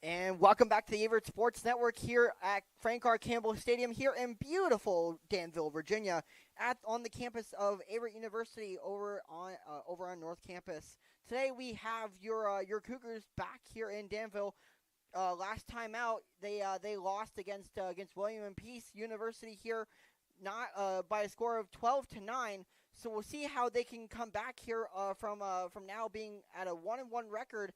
And welcome back to the Averett Sports Network here at Frank R. Campbell Stadium here in beautiful Danville, Virginia, on the campus of Averett University over on North Campus. Today we have your Cougars back here in Danville. Last time out, they lost against William and Peace University here, not by a score of 12-9. So we'll see how they can come back here from now being at a 1-1 record.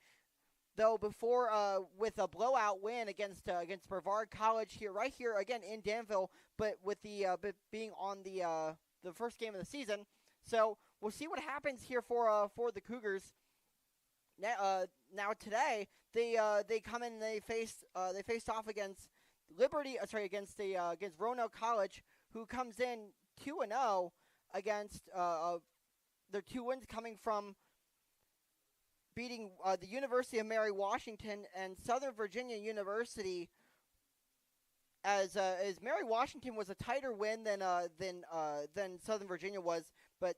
Though before with a blowout win against Brevard College right here again in Danville, but with but being on the first game of the season. So we'll see what happens here for the Cougars. Now today they come in and they face off against against Roanoke College, who comes in 2-0 against their 2 wins coming from beating the University of Mary Washington and Southern Virginia University. As Mary Washington was a tighter win than Southern Virginia was, but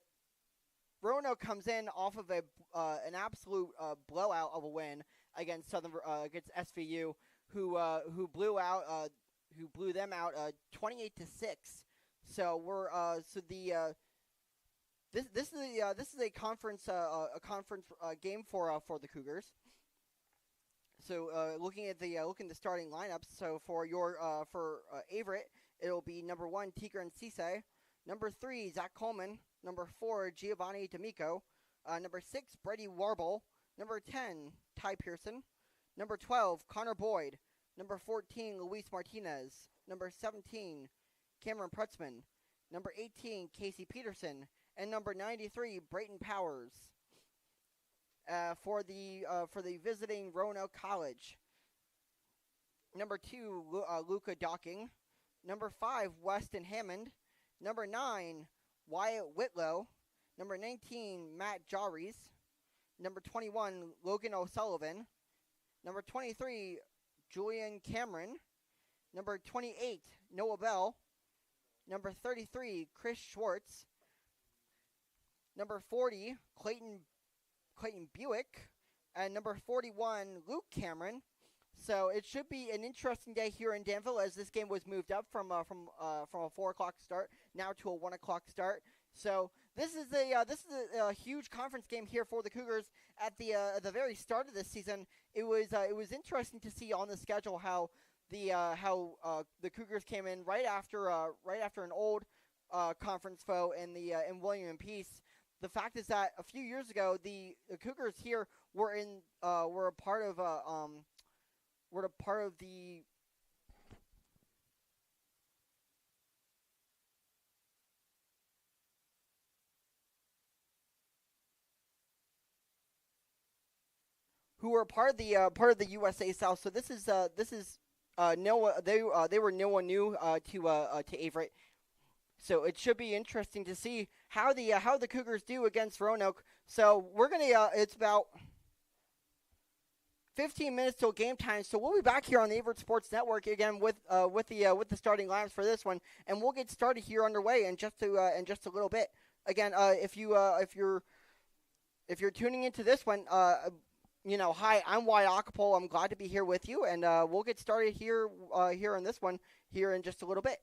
Roanoke comes in off of an absolute blowout of a win against against SVU, who blew them out 28-6. So This is a conference game for the Cougars. So looking at the starting lineups. So for Averett, it'll be number 1 Tigran Cisse, number 3 Zach Coleman, number 4 Giovanni D'Amico, number 6 Brady Warble, number 10 Ty Pearson, number 12 Connor Boyd, number 14 Luis Martinez, number 17 Cameron Prutzman, number 18 Casey Peterson, and number 93, Brayton Powers, for the visiting Roanoke College. Number 2, Luca Docking. Number 5, Weston Hammond. Number 9, Wyatt Whitlow. Number 19, Matt Jarries. Number 21, Logan O'Sullivan. Number 23, Julian Cameron. Number 28, Noah Bell. Number 33, Chris Schwartz. Number 40, Clayton Buick, and number 41, Luke Cameron. So it should be an interesting day here in Danville, as this game was moved up from a 4:00 start now to a 1:00 start. So this is a huge conference game here for the Cougars at the very start of this season. It was interesting to see on the schedule how the Cougars came in right after an old conference foe in William and Peace. The fact is that a few years ago, the Cougars here were a part of the who were part of the USA South. So this is Noah. They were no one new to Averett. So it should be interesting to see how the Cougars do against Roanoke. So we're gonna it's about 15 minutes till game time. So we'll be back here on the Averett Sports Network again with the starting lineups for this one, and we'll get started here underway in just a little bit. Again, if you're tuning into this one, hi, I'm Wyatt Acapole. I'm glad to be here with you, and we'll get started here on this one here in just a little bit.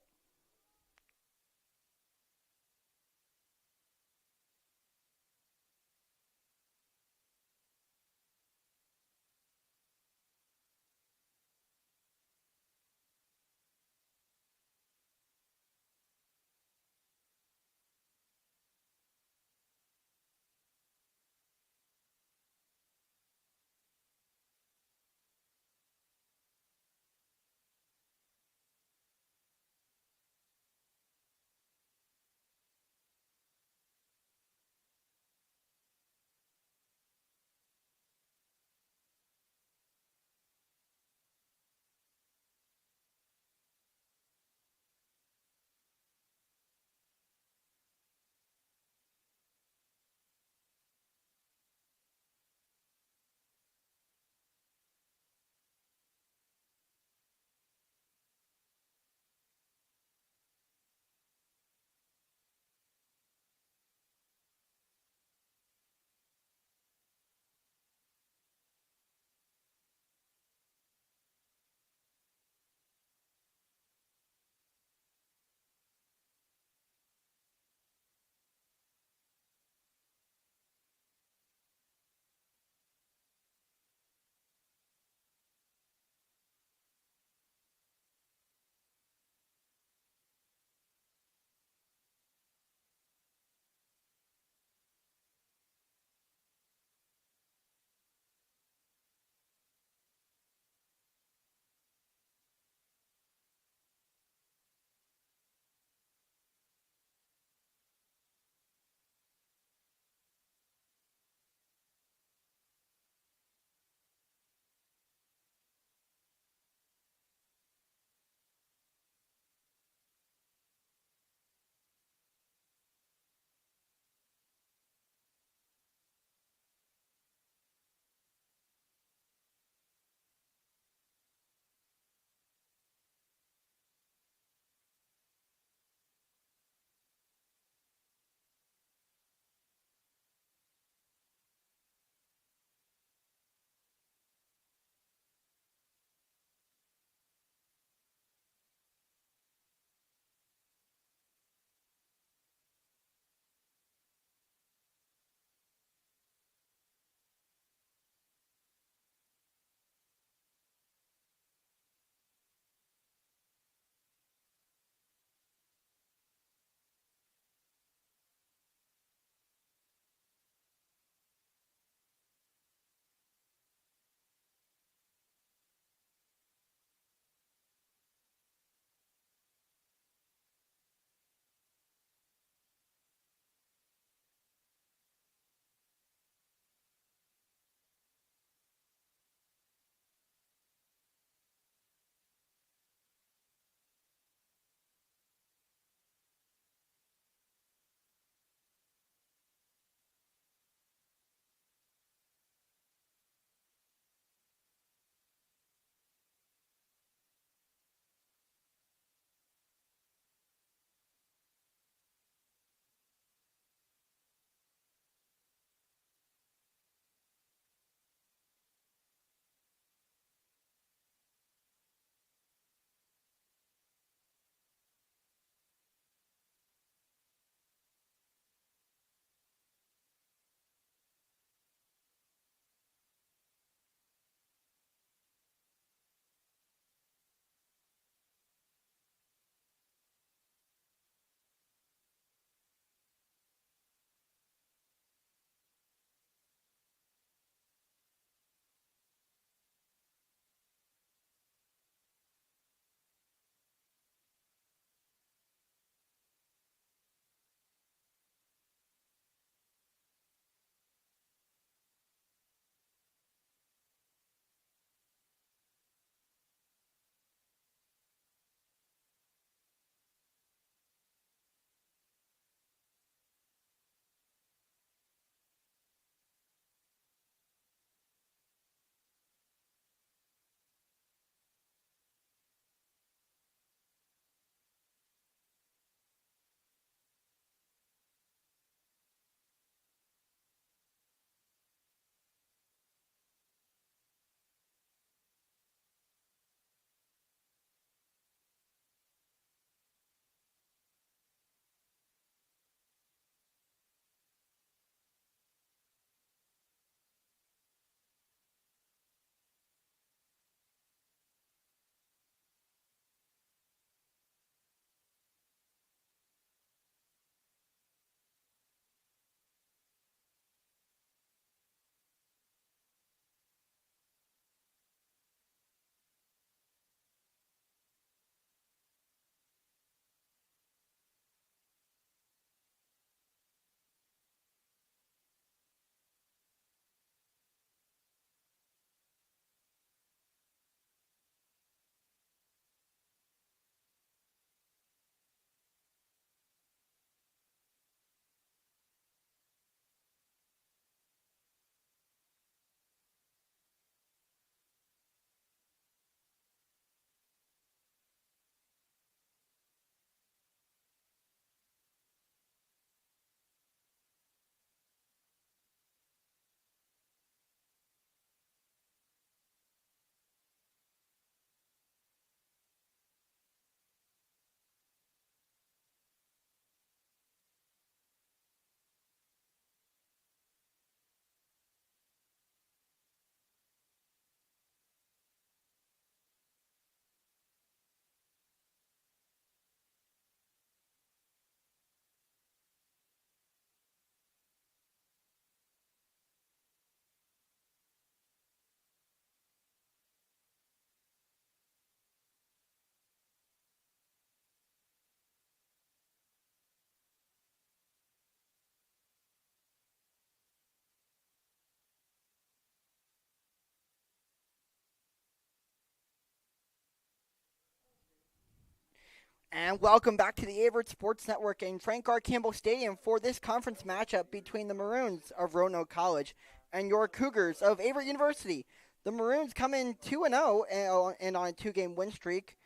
And welcome back to the Averett Sports Network in Frank R. Campbell Stadium for this conference matchup between the Maroons of Roanoke College and your Cougars of Averett University. The Maroons come in 2-0 and on a two-game win streak,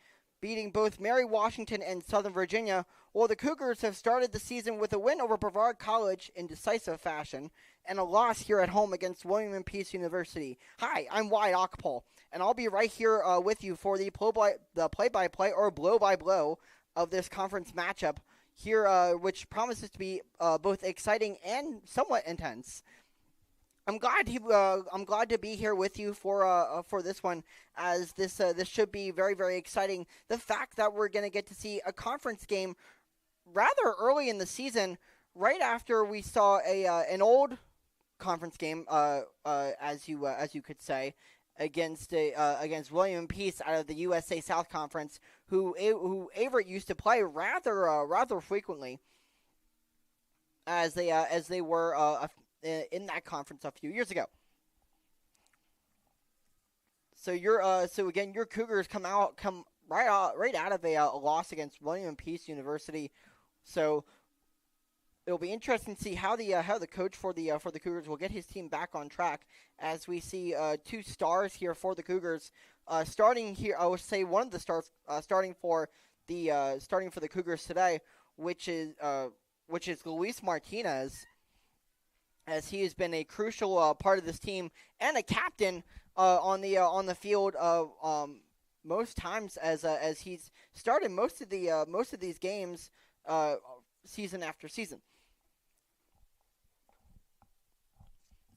beating both Mary Washington and Southern Virginia, while the Cougars have started the season with a win over Brevard College in decisive fashion and a loss here at home against William and Peace University. Hi, I'm Wyatt Ockpole, and I'll be right here with you for the play-by-play or blow-by-blow of this conference matchup here, which promises to be both exciting and somewhat intense. I'm glad to be here with you for this one, as this should be very, very exciting. The fact that we're going to get to see a conference game rather early in the season, right after we saw an old conference game, as you could say, against William Peace out of the USA South Conference, who Averett used to play rather frequently, as they were in that conference a few years ago. So your Cougars come right out of a loss against William and Peace University. So it'll be interesting to see how the coach for the Cougars will get his team back on track, as we see two stars here for the Cougars. Starting here, I would say one of the stars starting for the Cougars today, which is Luis Martinez, as he has been a crucial part of this team and a captain on the field most times, as he's started most of these games season after season.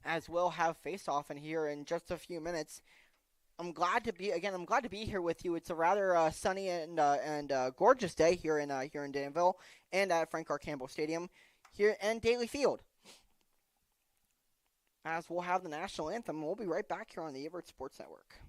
As we'll have face-off in here in just a few minutes. I'm glad to be here with you. It's a rather sunny and gorgeous day here in Danville and at Frank R. Campbell Stadium here in Daly Field. As we'll have the national anthem, we'll be right back here on the Averett Sports Network.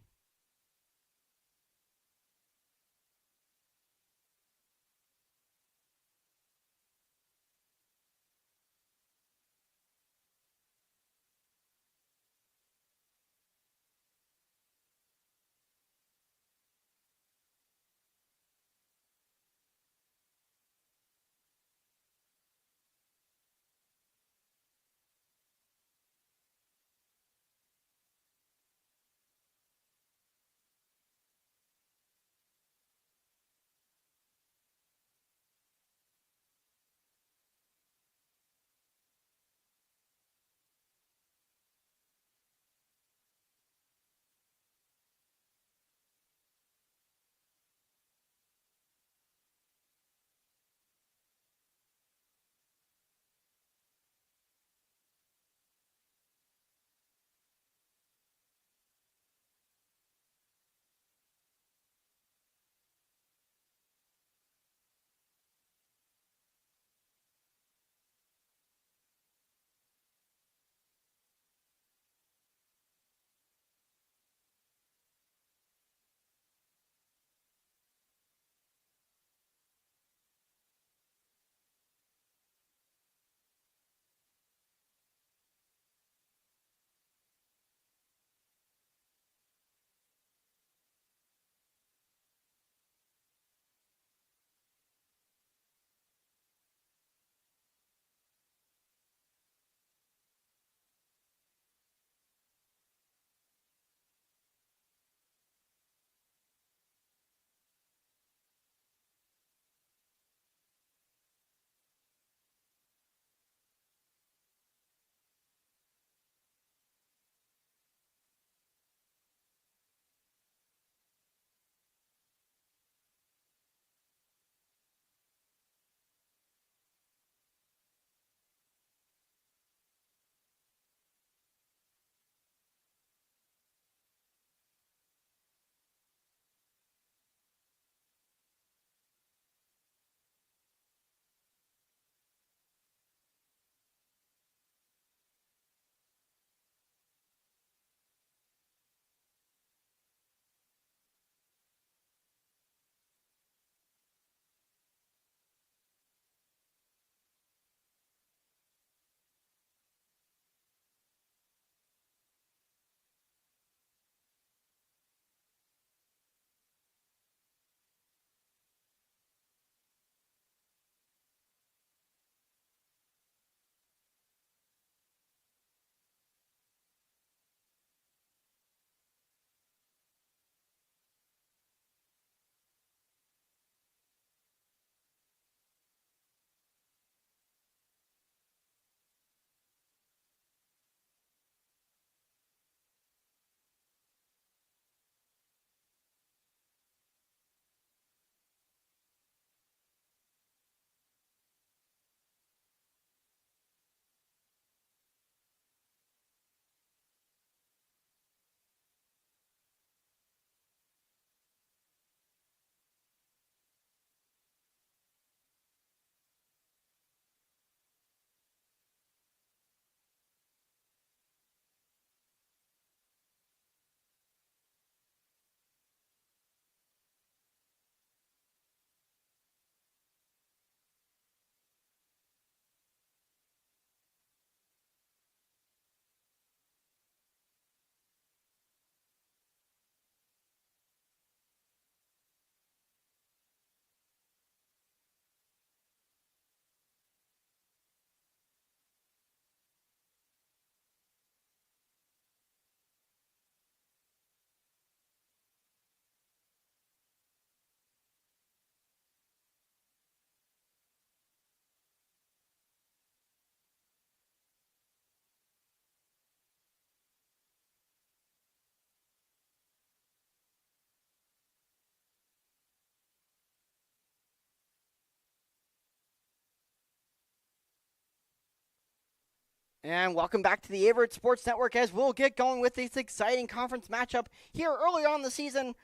And welcome back to the Averett Sports Network as we'll get going with this exciting conference matchup here early on in the season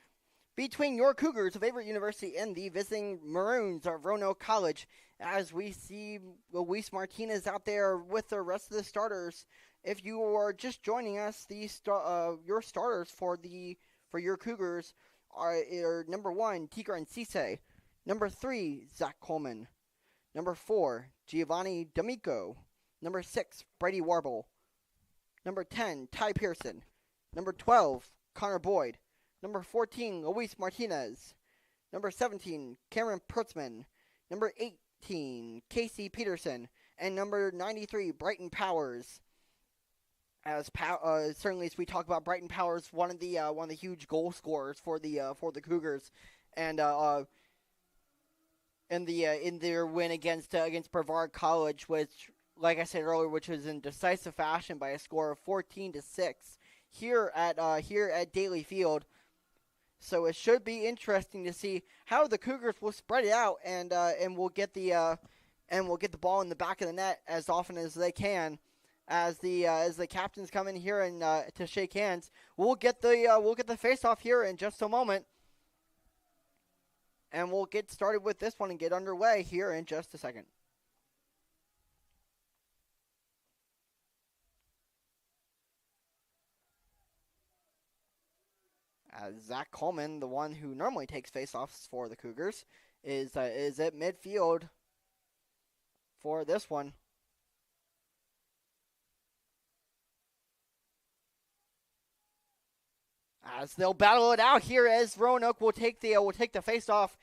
between your Cougars of Averett University and the visiting Maroons of Roanoke College. As we see Luis Martinez out there with the rest of the starters. If you are just joining us, your starters for your Cougars are number 1, Tigran Cisse, number 3, Zach Coleman, number 4, Giovanni D'Amico, number 6, Brady Warble, number 10, Ty Pearson, number 12, Connor Boyd, number 14, Luis Martinez, number 17, Cameron Pertzman, number 18, Casey Peterson, and number 93, Brighton Powers. Certainly, as we talk about Brighton Powers, one of the huge goal scorers for the Cougars, and in their win against Brevard College, which, like I said earlier, which was in decisive fashion by a score of 14-6 here at Daly Field. So it should be interesting to see how the Cougars will spread it out and will get the ball in the back of the net as often as they can. As the captains come in here and to shake hands, we'll get the face-off here in just a moment, and we'll get started with this one and get underway here in just a second. Zach Coleman, the one who normally takes face-offs for the Cougars, is at midfield for this one. As they'll battle it out here, as Roanoke will take the face-off.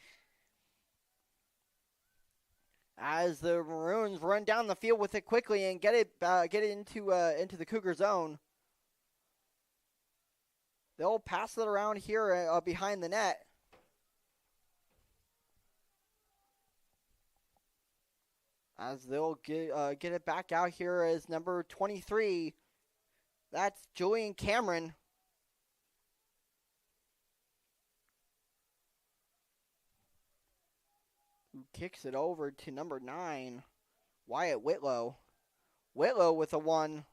As the Maroons run down the field with it quickly and get it into the Cougar zone. They'll pass it around here behind the net. As they'll get it back out here as number 23. That's Julian Cameron. Who kicks it over to number 9, Wyatt Whitlow. Whitlow with a one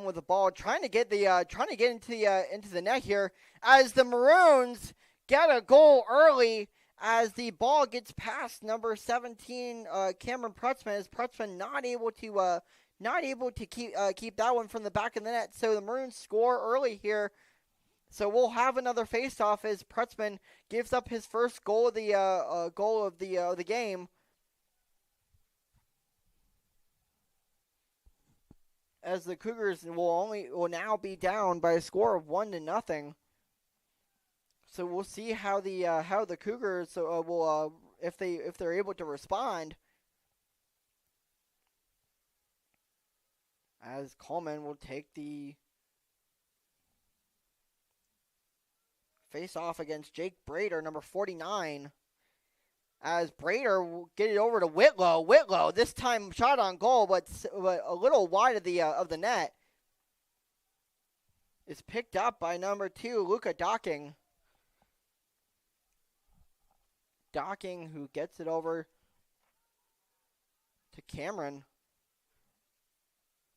with the ball, trying to get into the net here, as the Maroons get a goal early as the ball gets past number 17, Cameron Pertzman. As Pertzman not able to keep that one from the back of the net, so the Maroons score early here. So we'll have another face-off as Pertzman gives up his first goal of the game. As the Cougars will now be down by a score of 1-0. So we'll see how the Cougars will if they're able to respond. As Coleman will take the face off against Jake Brader, number 49. As Brader will get it over to Whitlow. Whitlow, this time shot on goal, but a little wide of the net. Is picked up by number 2, Luca Docking. Docking, who gets it over to Cameron.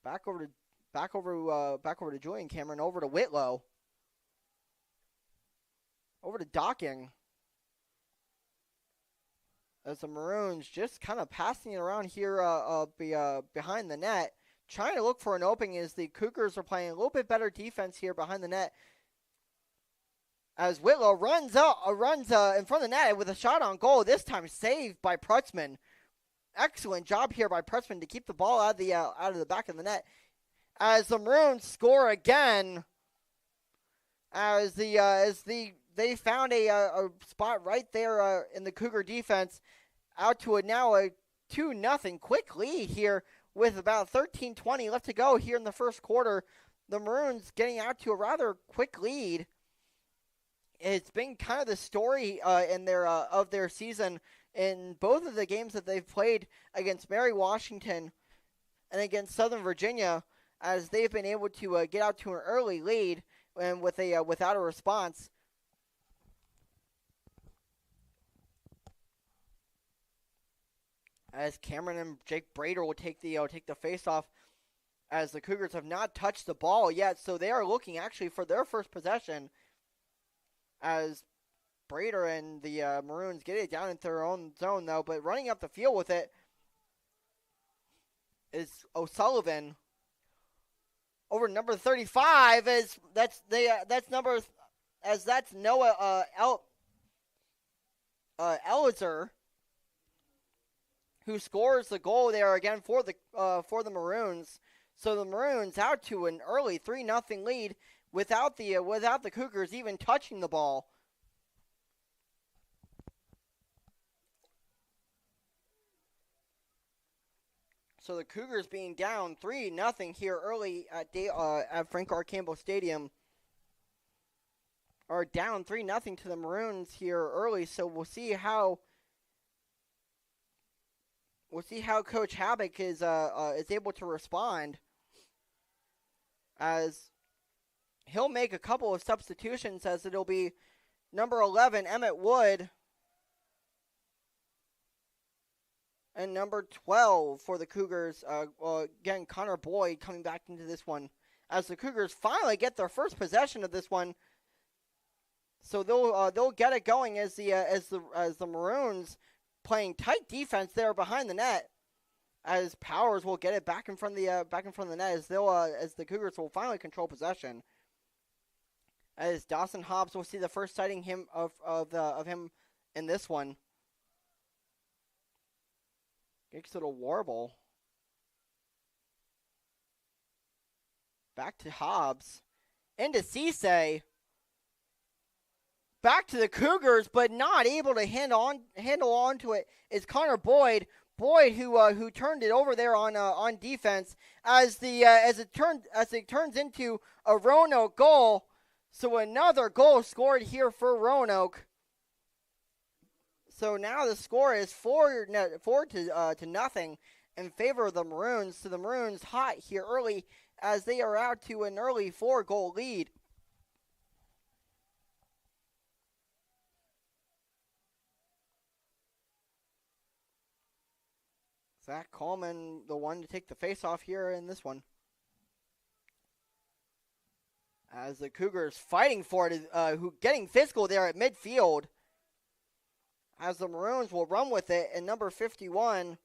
Back over to Julian Cameron. Over to Whitlow. Over to Docking. As the Maroons just kind of passing it around here behind the net, trying to look for an opening as the Cougars are playing a little bit better defense here behind the net. As Whitlow runs in front of the net with a shot on goal, this time saved by Pertzman. Excellent job here by Pertzman to keep the ball out of the back of the net. As the Maroons score again, they found a spot right there in the Cougar defense, out to a 2-0 quick lead here with about 13:20 left to go here in the first quarter. The Maroons getting out to a rather quick lead. It's been kind of the story of their season in both of the games that they've played against Mary Washington and against Southern Virginia, as they've been able to get out to an early lead and without a response. as Cameron and Jake Brader will take the face-off, as the Cougars have not touched the ball yet, so they are looking actually for their first possession as Brader and the Maroons get it down into their own zone, though. But running up the field with it is O'Sullivan over number 35. That's Noah Elizer, who scores the goal there again for the Maroons. So the Maroons out to an early 3-0 lead without the Cougars even touching the ball. So the Cougars being down 3-0 here early at Frank R. Campbell Stadium are down 3-0 to the Maroons here early. So we'll see how Coach Habak is able to respond, as he'll make a couple of substitutions, as it'll be number 11 Emmett Wood and number 12 for the Cougars. Again, Connor Boyd coming back into this one, as the Cougars finally get their first possession of this one. So they'll get it going as the Maroons playing tight defense there behind the net, as Powers will get it back in front of the net, as the Cougars will finally control possession. As Dawson Hobbs will see the first sighting of him in this one. Gets it a warble. Back to Hobbs. Into Cisse. Back to the Cougars, but not able to handle on to it is Connor Boyd. Boyd, who turned it over there on defense, as it turns into a Roanoke goal. So another goal scored here for Roanoke. So now the score is 4-0 in favor of the Maroons. So the Maroons hot here early, as they are out to an early 4-goal lead. Zach Coleman, the one to take the face-off here in this one, as the Cougars fighting for it, getting physical there at midfield, as the Maroons will run with it, and number 51,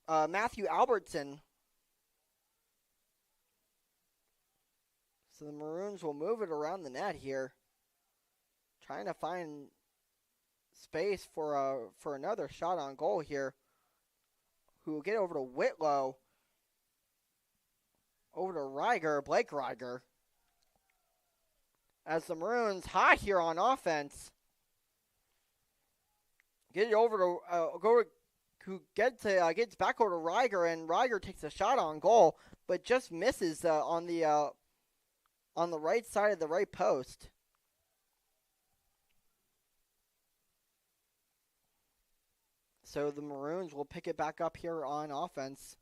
Matthew Albertson. So the Maroons will move it around the net here, trying to find space for another shot on goal here, who will get over to Whitlow, over to Blake Reiger, as the Maroons hot here on offense. Get it over to gets back over to Reiger, and Reiger takes a shot on goal, but just misses on the right side of the right post. So the Maroons will pick it back up here on offense,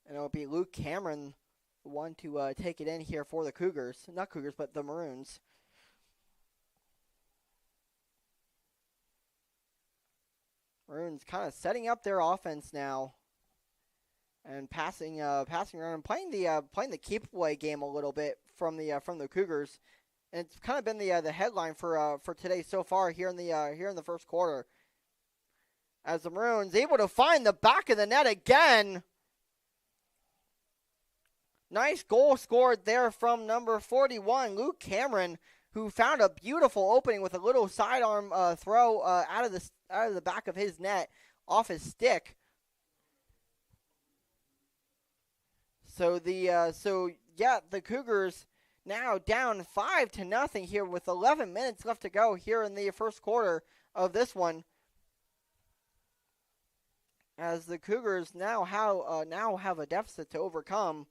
and it'll be Luke Cameron, the one to take it in here for the Cougars. Not Cougars, but the Maroons. Maroons kind of setting up their offense now, and passing around and playing the keep away game a little bit from the Cougars, and it's kind of been the headline for today so far here in the first quarter, as the Maroons able to find the back of the net again. Nice goal scored there from number 41, Luke Cameron, who found a beautiful opening with a little sidearm throw out of the back of his net off his stick. So the Cougars now down 5-0 here with 11 minutes left to go here in the first quarter of this one, as the Cougars now have a deficit to overcome.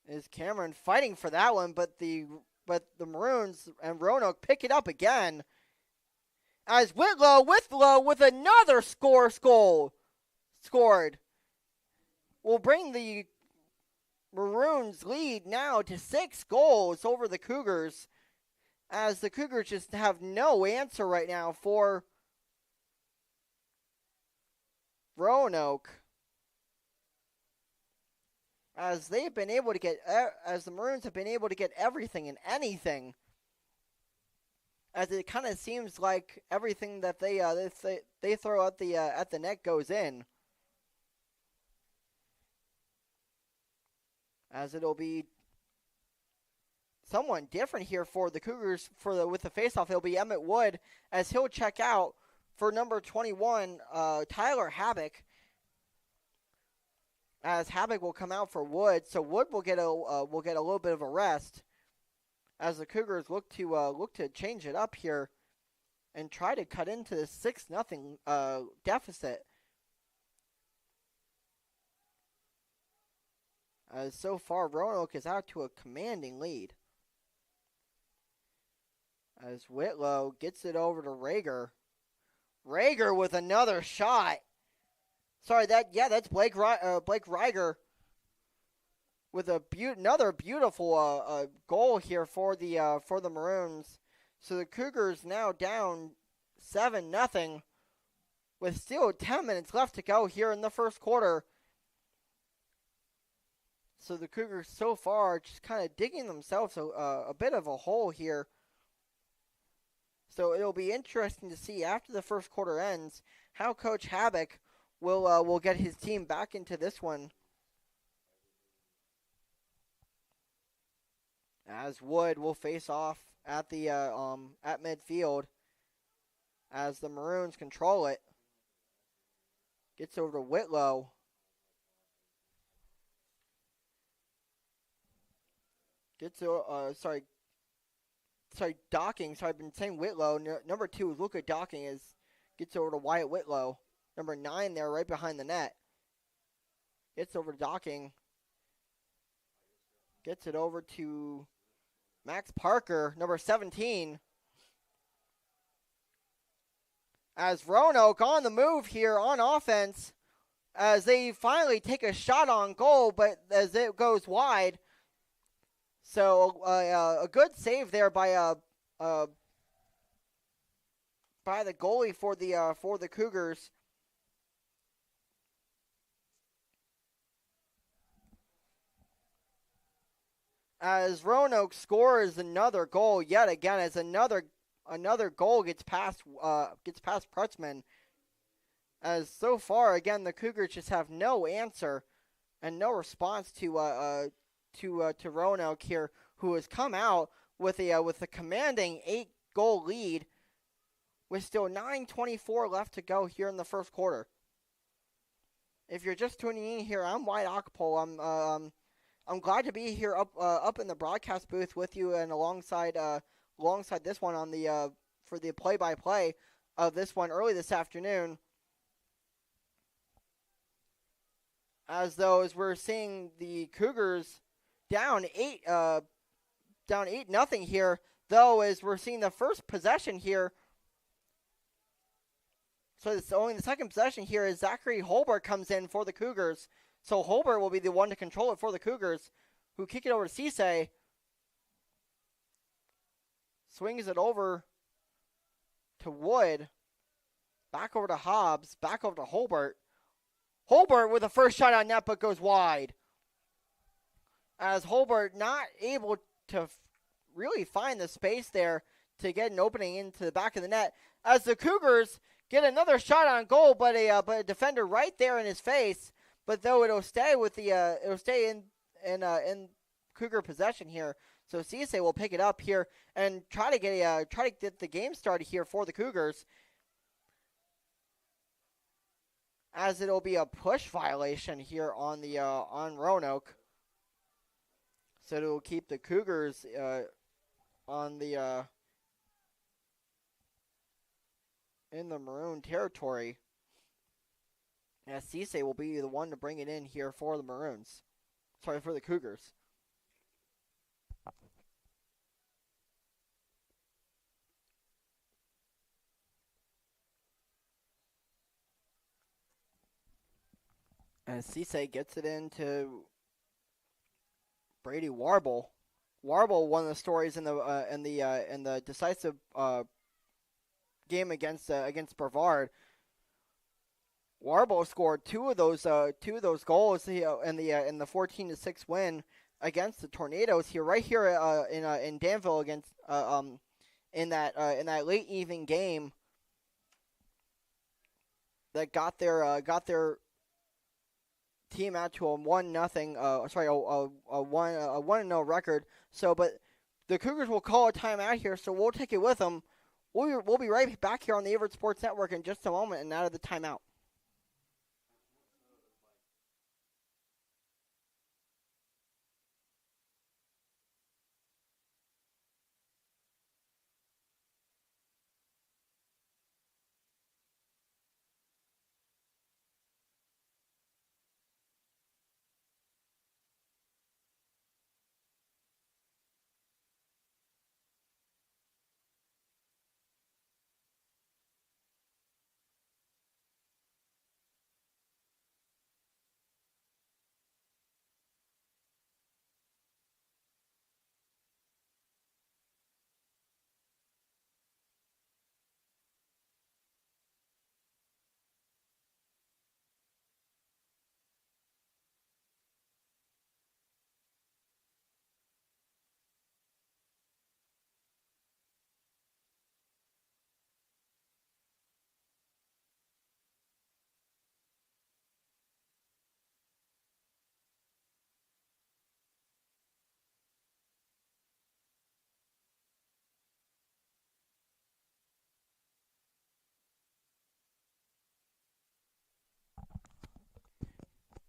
Is Cameron fighting for that one, but the Maroons and Roanoke pick it up again, as Whitlow with another goal scored will bring the Maroons lead now to 6 goals over the Cougars, as the Cougars just have no answer right now for Roanoke, as they've been able to get, as the Maroons have been able to get everything and anything, as it kind of seems like everything that they throw at the net goes in, as it'll be someone different here for the Cougars with the faceoff. It'll be Emmett Wood, as he'll check out for number 21, Tyler Havoc, as Havoc will come out for Wood. So Wood will get a little bit of a rest, as the Cougars look to change it up here and try to cut into the 6-0 deficit. As so far, Roanoke is out to a commanding lead. As Whitlow gets it over to Rager. Rager with another shot. Sorry, that's Blake Reiger with another beautiful goal here for the Maroons. So the Cougars now down 7-0 with still 10 minutes left to go here in the first quarter. So the Cougars so far just kind of digging themselves a bit of a hole here. So it'll be interesting to see after the first quarter ends how Coach Havoc will get his team back into this one. As Wood will face off at the at midfield, as the Maroons control it. Gets over to Whitlow. Docking. So I've been saying Whitlow. Number 2 is Luca Docking. Gets over to Wyatt Whitlow. Number 9 there, right behind the net. Gets over to Docking. Gets it over to Max Parker, number 17. As Roanoke on the move here on offense, as they finally take a shot on goal, but as it goes wide. So a good save there by the goalie for the Cougars. As Roanoke scores another goal yet again, as another goal gets past Prutzman. As so far again the Cougars just have no answer and no response to Roanoke here, who has come out with a commanding 8-goal lead with still 9:24 left to go here in the first quarter. If you're just tuning in here, I'm Wyatt Ockpole. I'm glad to be here up in the broadcast booth with you and alongside this one on the for the play-by-play of this one early this afternoon. As we're seeing the Cougars down 8-0 here, though, as we're seeing the first possession here. So it's only the second possession here as Zachary Holbert comes in for the Cougars. So Holbert will be the one to control it for the Cougars, who kick it over to Cisse. Swings it over to Wood. Back over to Hobbs. Back over to Holbert. Holbert with a first shot on net, but goes wide. As Holbert not able to really find the space there to get an opening into the back of the net. As the Cougars get another shot on goal, but a defender right there in his face. But though it'll stay in Cougar possession here. So Cisse will pick it up here and try to get the game started here for the Cougars. As it'll be a push violation here on Roanoke. So it'll keep the Cougars in the Maroon territory. As Cisse will be the one to bring it in here for the Maroons. Sorry, for the Cougars. As Cisse gets it into Brady Warble. Warble, one of the stories in the decisive game against Brevard. Warble scored two of those goals in the 14-6 win against the Tornadoes here, right here in Danville against in that late evening game that got their team out to a 1-0 a 1-0 record. So, but the Cougars will call a timeout here, so we'll take it with them. We'll be right back here on the Averett Sports Network in just a moment and out of the timeout.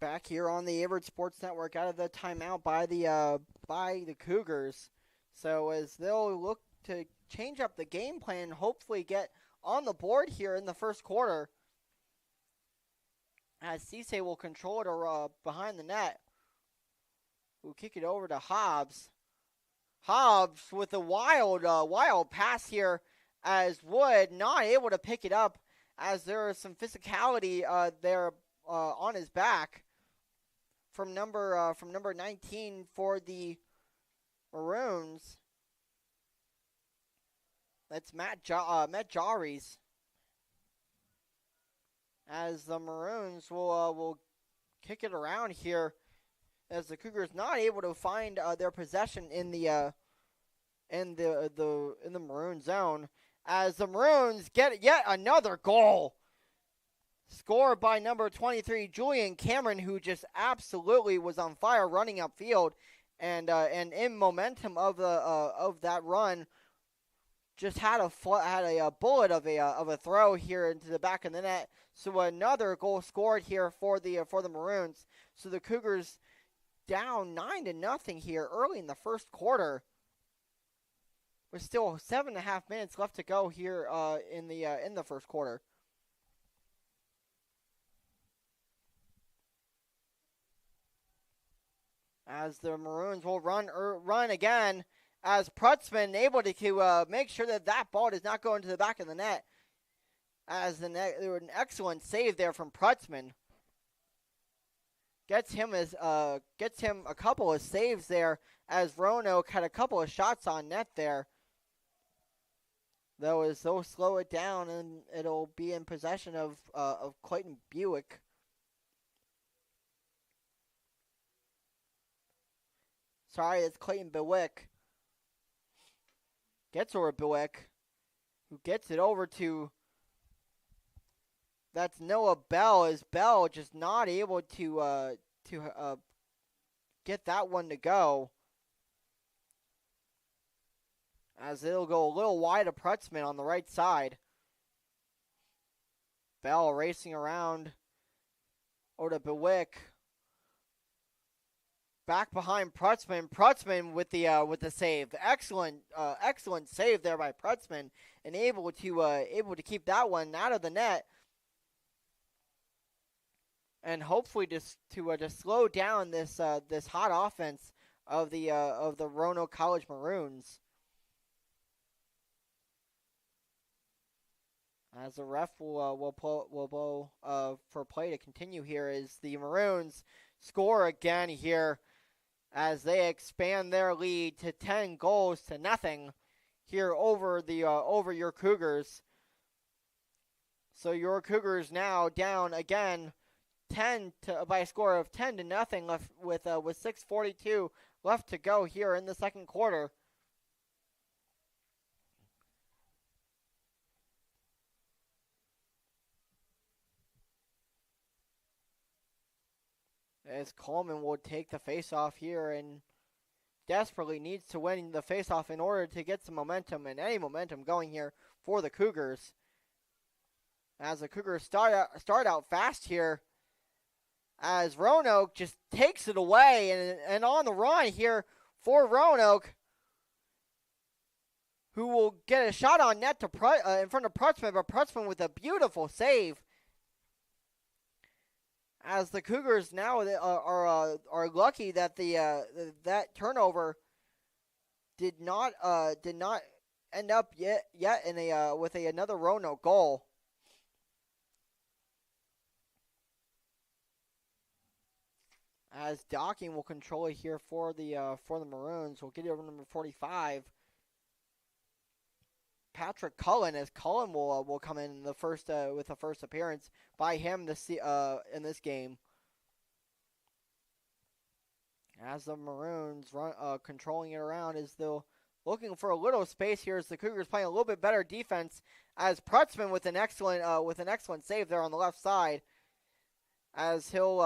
Back here on the Averett Sports Network out of the timeout by the Cougars. So as they'll look to change up the game plan and hopefully get on the board here in the first quarter. As Cisse will control it behind the net. We'll kick it over to Hobbs. Hobbs with a wild pass here as Wood not able to pick it up as there is some physicality there on his back from number 19 for the Maroons. That's Matt Jarries. As the Maroons will kick it around here, as the Cougars not able to find their possession in the Maroon zone, as the Maroons get yet another goal scored by number 23 Julian Cameron, who just absolutely was on fire running upfield, and in momentum of that run, just had a bullet of a throw here into the back of the net. So another goal scored here for the Maroons. So the Cougars down 9-0 here early in the first quarter. With still 7.5 minutes left to go here in the first quarter. As the Maroons will run again, as Prutzman able to make sure that ball does not go into the back of the net. As an excellent save there from Prutzman. Gets him a couple of saves there, as Roanoke had a couple of shots on net there. Though as they'll slow it down and it'll be in possession of Clayton Buick. Sorry, it's Clayton Bewick. Gets over Bewick, who gets it over to, that's Noah Bell, as Bell just not able to get that one to go. As it'll go a little wide of Prutzman on the right side. Bell racing around over to Bewick. Back behind Prutzman. Prutzman with the save. Excellent save there by Prutzman, and able to keep that one out of the net, and hopefully just slow down this hot offense of the Roanoke College Maroons. As the ref will blow for play to continue here, as the Maroons score again here. as they expand their lead to 10 goals to nothing here over your Cougars. So your Cougars now down again by a score of 10 to nothing left with 6:42 left to go here in the second quarter. As Coleman will take the faceoff here and desperately needs to win the faceoff in order to get some momentum and any momentum going here for the Cougars. As the Cougars start out fast here, as Roanoke just takes it away and on the run here for Roanoke, who will get a shot on net to in front of Prutzman, but Prutzman with a beautiful save. As the Cougars now are lucky that that turnover did not end up yet in with another Roanoke goal. As Docking will control it here for the Maroons, we'll get it over number 45. Patrick Cullen, as Cullen will come in the first with the first appearance by him in this game. As the Maroons run controlling it around, as they're looking for a little space here, as the Cougars playing a little bit better defense. As Prutzman with an excellent save there on the left side, as he'll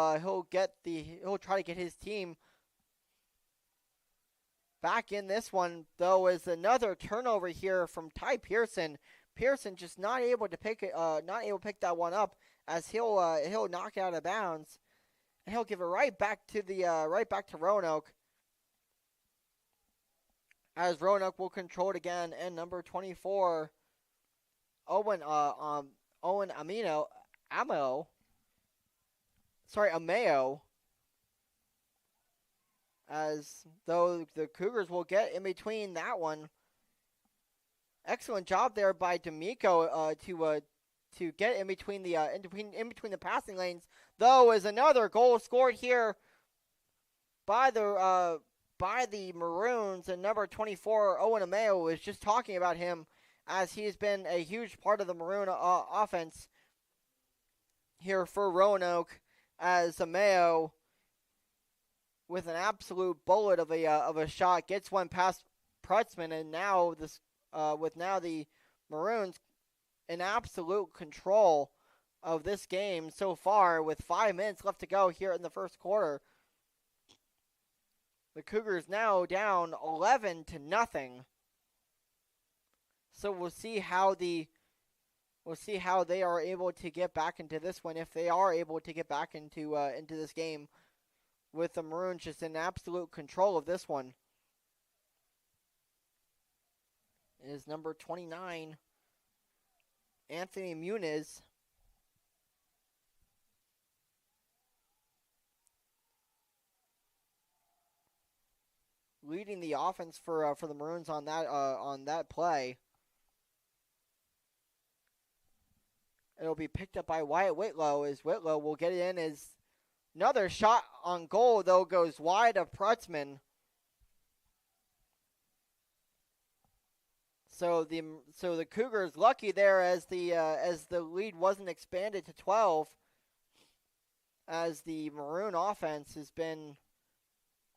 try to get his team back in this one, though, is another turnover here from Ty Pearson. Pearson just not able to pick that one up, as he'll knock it out of bounds, and he'll give it right back to Roanoke. As Roanoke will control it again, and number 24, Owen Ameo. As though the Cougars will get in between that one. Excellent job there by D'Amico to get in between the passing lanes. Though is another goal scored here by the Maroons, and number 24 Owen Ameo was just talking about him, as he's been a huge part of the Maroon offense here for Roanoke. As Ameo, with an absolute bullet of a shot, gets one past Prutzman, and now the Maroons in absolute control of this game so far, with 5 minutes left to go here in the first quarter. The Cougars now down 11 to nothing. So we'll see how they are able to get back into this one, if they are able to get back into this game, with the Maroons just in absolute control of this one. It is number 29, Anthony Muniz. Leading the offense for the Maroons on that play. It'll be picked up by Wyatt Whitlow, as Whitlow will get it in, as another shot on goal, though, goes wide of Prutzman. So the Cougars lucky there, as the lead wasn't expanded to 12, as the Maroon offense has been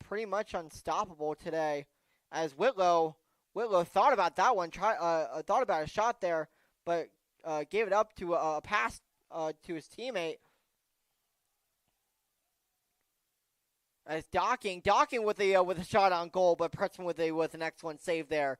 pretty much unstoppable today. As Whitlow thought about that one, thought about a shot there, but gave it up to a pass to his teammate. As Docking with a shot on goal, but Prutzman with an excellent save there.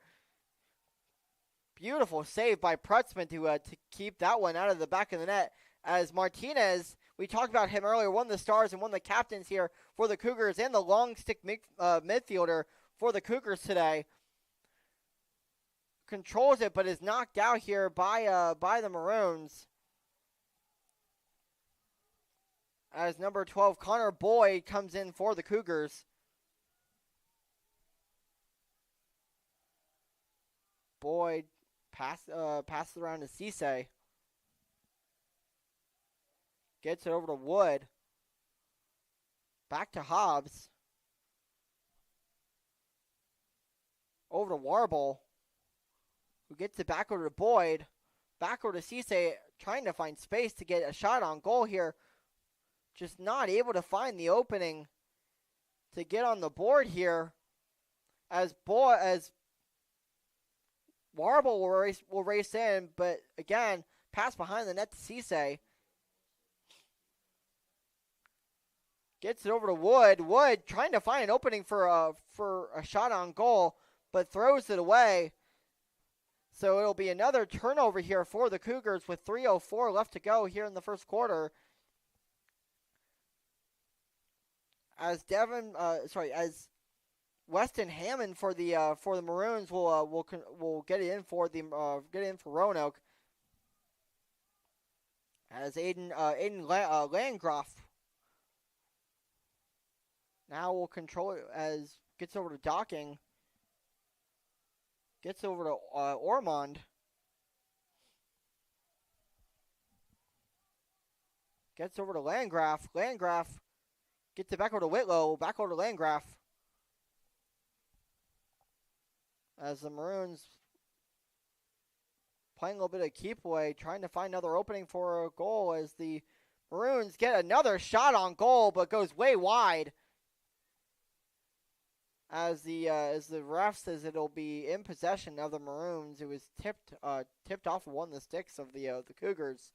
Beautiful save by Prutzman to keep that one out of the back of the net. As Martinez, we talked about him earlier, one of the stars and one of the captains here for the Cougars, and the long stick midfielder for the Cougars today. Controls it, but is knocked out here by the Maroons. As number 12, Connor Boyd, comes in for the Cougars. Boyd passes it around to Cisse. Gets it over to Wood. Back to Hobbs. Over to Warble, who gets it back over to Boyd. Back over to Cisse, trying to find space to get a shot on goal here. Just not able to find the opening to get on the board here. As Warble will race in, but again, pass behind the net to Cisse. Gets it over to Wood. Wood trying to find an opening for a shot on goal, but throws it away. So it'll be another turnover here for the Cougars with 3:04 left to go here in the first quarter. As as Weston Hammond for the Maroons will get it in for Roanoke. As Aiden Landgraf now will control it as gets over to Docking. Gets over to Ormond. Gets over to Landgraf. Landgraf gets it back over to Whitlow. Back over to Landgraf. As the Maroons playing a little bit of keep away, trying to find another opening for a goal as the Maroons get another shot on goal, but goes way wide. As the ref says it'll be in possession of the Maroons. It was tipped off of one of the sticks of the Cougars.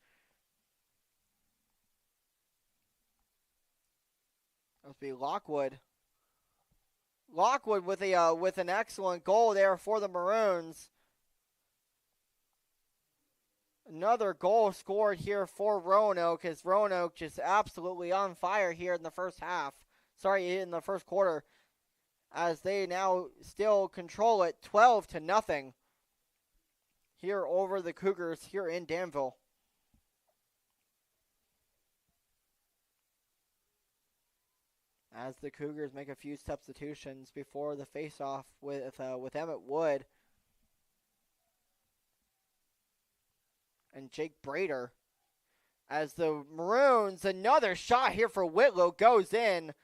Must be Lockwood. Lockwood with an excellent goal there for the Maroons. Another goal scored here for Roanoke, as Roanoke just absolutely on fire here in the first half. In the first quarter. As they now still control it 12-0 here over the Cougars here in Danville. As the Cougars make a few substitutions before the face-off with Emmett Wood and Jake Brader. As the Maroons, another shot here for Whitlow goes in.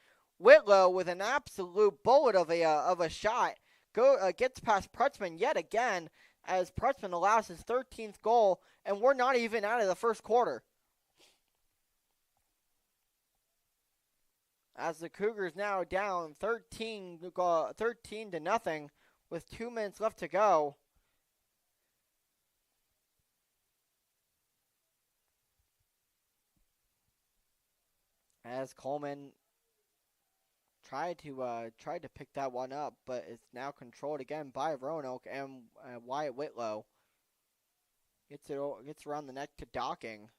Whitlow with an absolute bullet of a shot gets past Prutzman yet again, as Prutzman allows his 13th goal, and we're not even out of the first quarter. As the Cougars now down 13-0 with 2 minutes left to go. As Coleman tried to pick that one up, but it's now controlled again by Roanoke and Wyatt Whitlow. Gets around the net to Docking.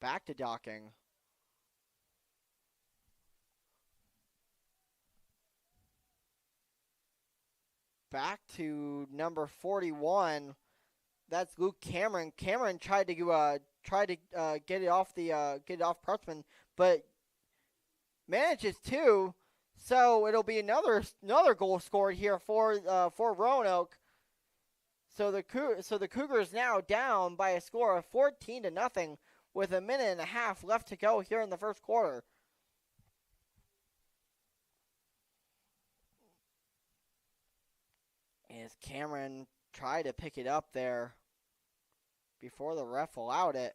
Back to Docking. Back to number 41. That's Luke Cameron. Cameron tried to get it off Prutzman, but manages to. So it'll be another goal scored here for Roanoke. So the Cougars now down by a score of 14-0 with a minute and a half left to go here in the first quarter. As Cameron tried to pick it up there before the ref allowed it,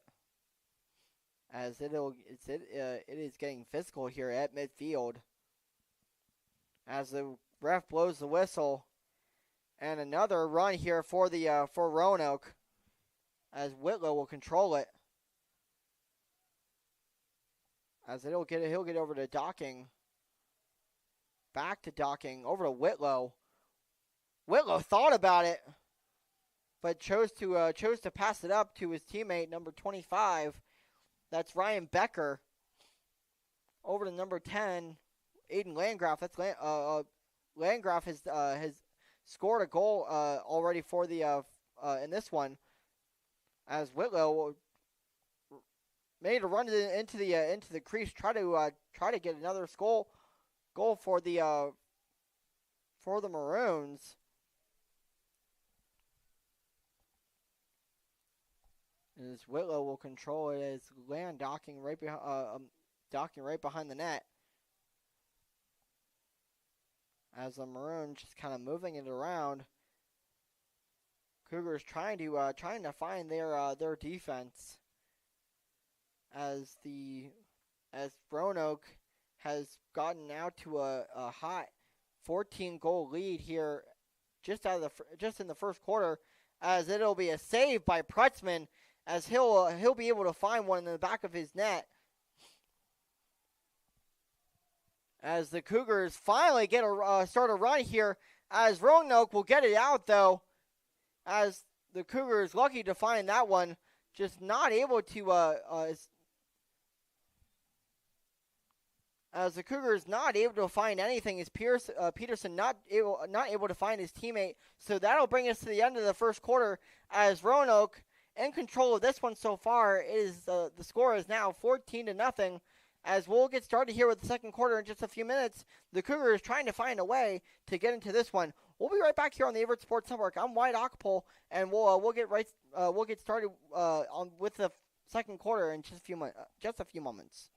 as it is getting physical here at midfield. As the ref blows the whistle, and another run here for Roanoke, as Whitlow will control it. As he'll get over to Docking. Back to Docking, over to Whitlow. Whitlow thought about it, but chose to pass it up to his teammate, number 25. That's Ryan Becker. Over to number 10, Aiden Landgraf. That's Landgraf has scored a goal already for the in this one, as Whitlow made a run into the crease, try to get another goal for the Maroons. As Whitlow will control it, as Land docking right behind the net. As the Maroons just kind of moving it around. Cougars trying to find their defense as Roanoke has gotten out to a hot 14-goal lead here just in the first quarter, as it'll be a save by Prutzman, as he'll be able to find one in the back of his net. As the Cougars finally start a run here, as Roanoke will get it out though, as the Cougars lucky to find that one, just not able to as the Cougars not able to find anything, is Peterson not able to find his teammate. So that'll bring us to the end of the first quarter, as Roanoke in control of this one so far. The score is now 14-0. As we'll get started here with the second quarter in just a few minutes, the Cougars trying to find a way to get into this one. We'll be right back here on the Averett Sports Network. I'm Wyatt Ockpole, and we'll get started with the second quarter in just a few moments.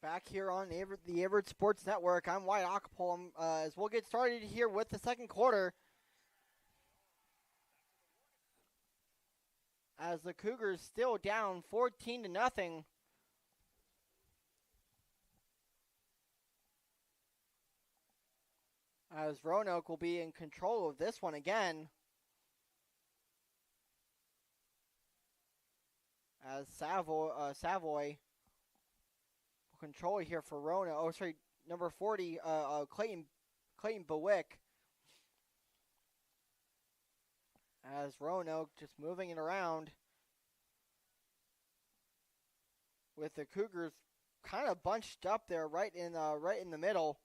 Back here on the Averett Sports Network, I'm Wyatt Ockpole, as we'll get started here with the second quarter. As the Cougars still down 14-0. As Roanoke will be in control of this one again. As Savoy control here for Roanoke. Oh, sorry, number 40, Clayton Bewick. As Roanoke just moving it around, with the Cougars kind of bunched up there, right in the middle.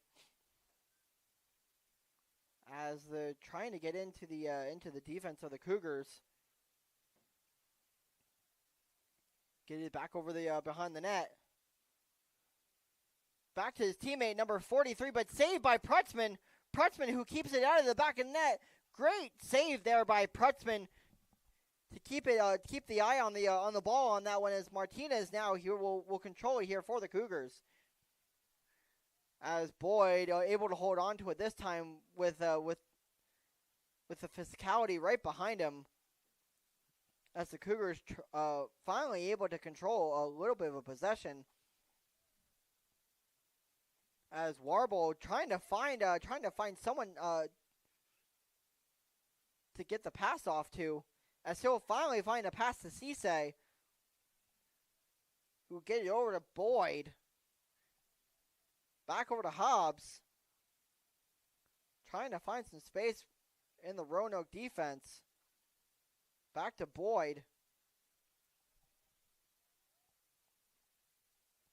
As they're trying to get into the defense of the Cougars. Get it back over the behind the net. Back to his teammate, number 43, but saved by Prutzman. Prutzman, who keeps it out of the back of the net. Great save there by Prutzman to keep the eye on the ball on that one, as Martinez now here will control it here for the Cougars. As Boyd able to hold on to it this time with the physicality right behind him. As the Cougars finally able to control a little bit of a possession. As Warble trying to find someone to get the pass off to, as he'll finally find a pass to Cisse. who get it over to Boyd. Back over to Hobbs. Trying to find some space in the Roanoke defense. Back to Boyd.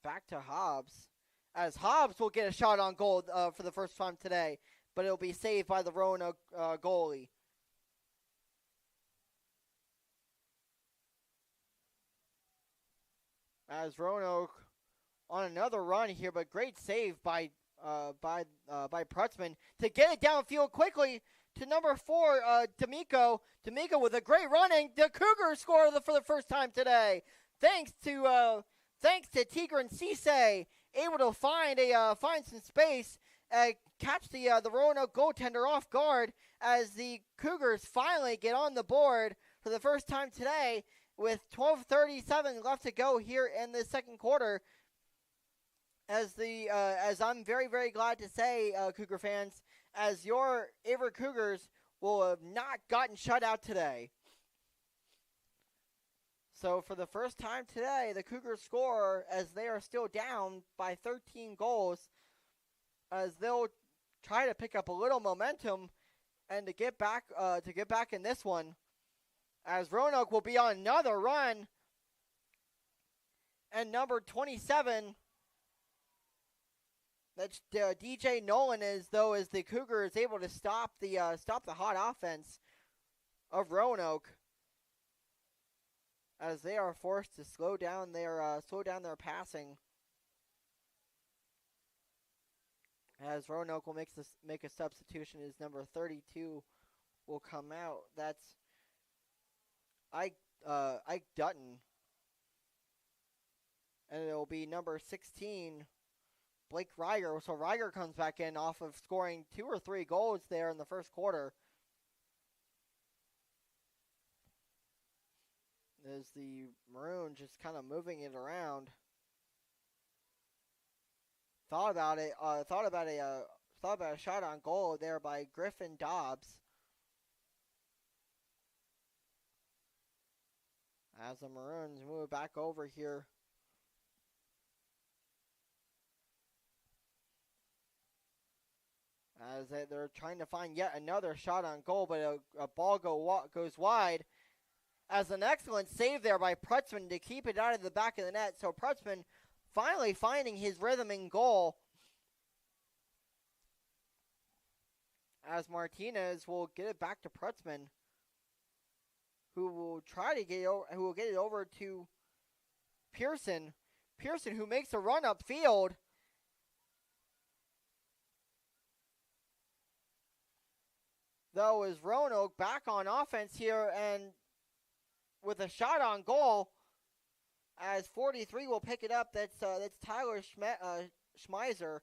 Back to Hobbs. As Hobbs will get a shot on goal for the first time today, but it'll be saved by the Roanoke goalie. As Roanoke on another run here, but great save by Prutzman to get it downfield quickly to number 4, D'Amico. D'Amico with a great running. The Cougars score for the first time today, thanks to Tigran Cisse, able to find some space, catch the Roanoke goaltender off guard as the Cougars finally get on the board for the first time today with 12:37 left to go here in the second quarter. As I'm very, very glad to say, Cougar fans, as your Averett Cougars will have not gotten shut out today. So for the first time today, the Cougars score as they are still down by 13 goals, as they'll try to pick up a little momentum and to get back in this one. As Roanoke will be on another run, and number 27. That's DJ Nolan, as the Cougar is able to stop the hot offense of Roanoke, as they are forced to slow down their passing. As Roanoke will make a substitution, as number 32 will come out. That's Ike Dutton, and it'll be number 16. Blake Reiger. So Reiger comes back in off of scoring 2 or 3 goals there in the first quarter. As the Maroons just kind of moving it around. Thought about a shot on goal there by Griffin Dobbs. As the Maroons move back over here. As they're trying to find yet another shot on goal, but a ball goes wide. As an excellent save there by Prutzman to keep it out of the back of the net. So Prutzman finally finding his rhythm in goal. As Martinez will get it back to Prutzman, who will get it over to Pearson. Pearson, who makes a run upfield. Though, is Roanoke back on offense here and with a shot on goal, as 43 will pick it up. That's Tyler Schmeiser.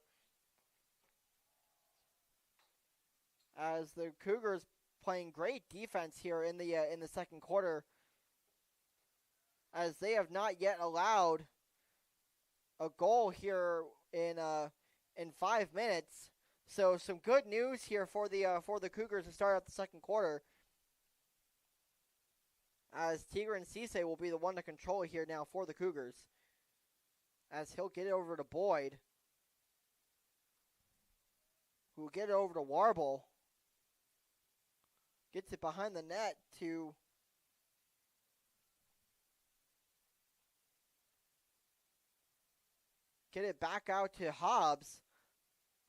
As the Cougars playing great defense here in the second quarter, as they have not yet allowed a goal here in 5 minutes. So some good news here for the Cougars to start out the second quarter. As Tigran Cisse will be the one to control here now for the Cougars. As he'll get it over to Boyd, who will get it over to Warble. Gets it behind the net to get it back out to Hobbs.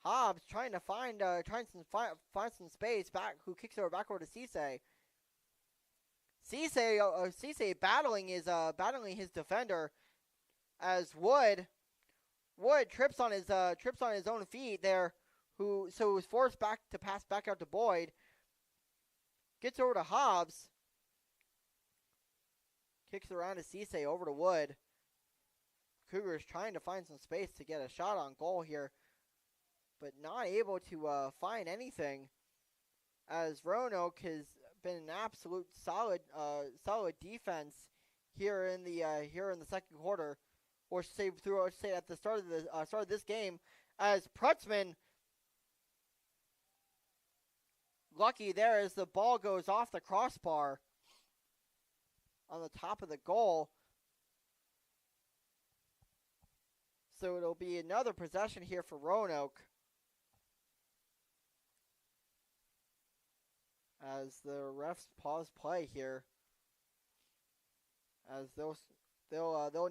Hobbs trying to find some space back. Who kicks it back over to Cisse. Cisse battling his defender, as Wood trips on his own feet there. Who was forced back to pass back out to Boyd. Gets over to Hobbs. Kicks around to Cisse over to Wood. Cougars trying to find some space to get a shot on goal here, but not able to find anything, as Roanoke has been an absolute solid defense here in the second quarter, or say at the start of this game, as Prutzman, lucky there as the ball goes off the crossbar on the top of the goal. So it'll be another possession here for Roanoke. As the refs pause play here. As they'll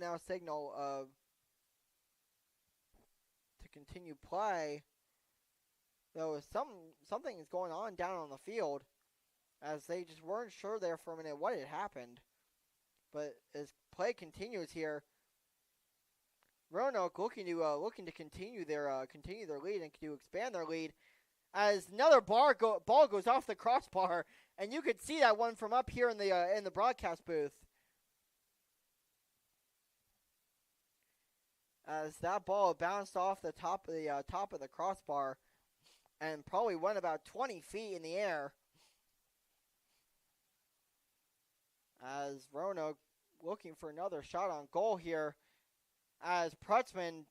now signal to continue play. Though something is going on down on the field, as they just weren't sure there for a minute what had happened. But as play continues here, Roanoke looking to continue their lead and to expand their lead. As another ball goes off the crossbar, and you could see that one from up here in the broadcast booth. As that ball bounced off the top of the crossbar, and probably went about 20 feet in the air. As Roanoke looking for another shot on goal here, as Prutzman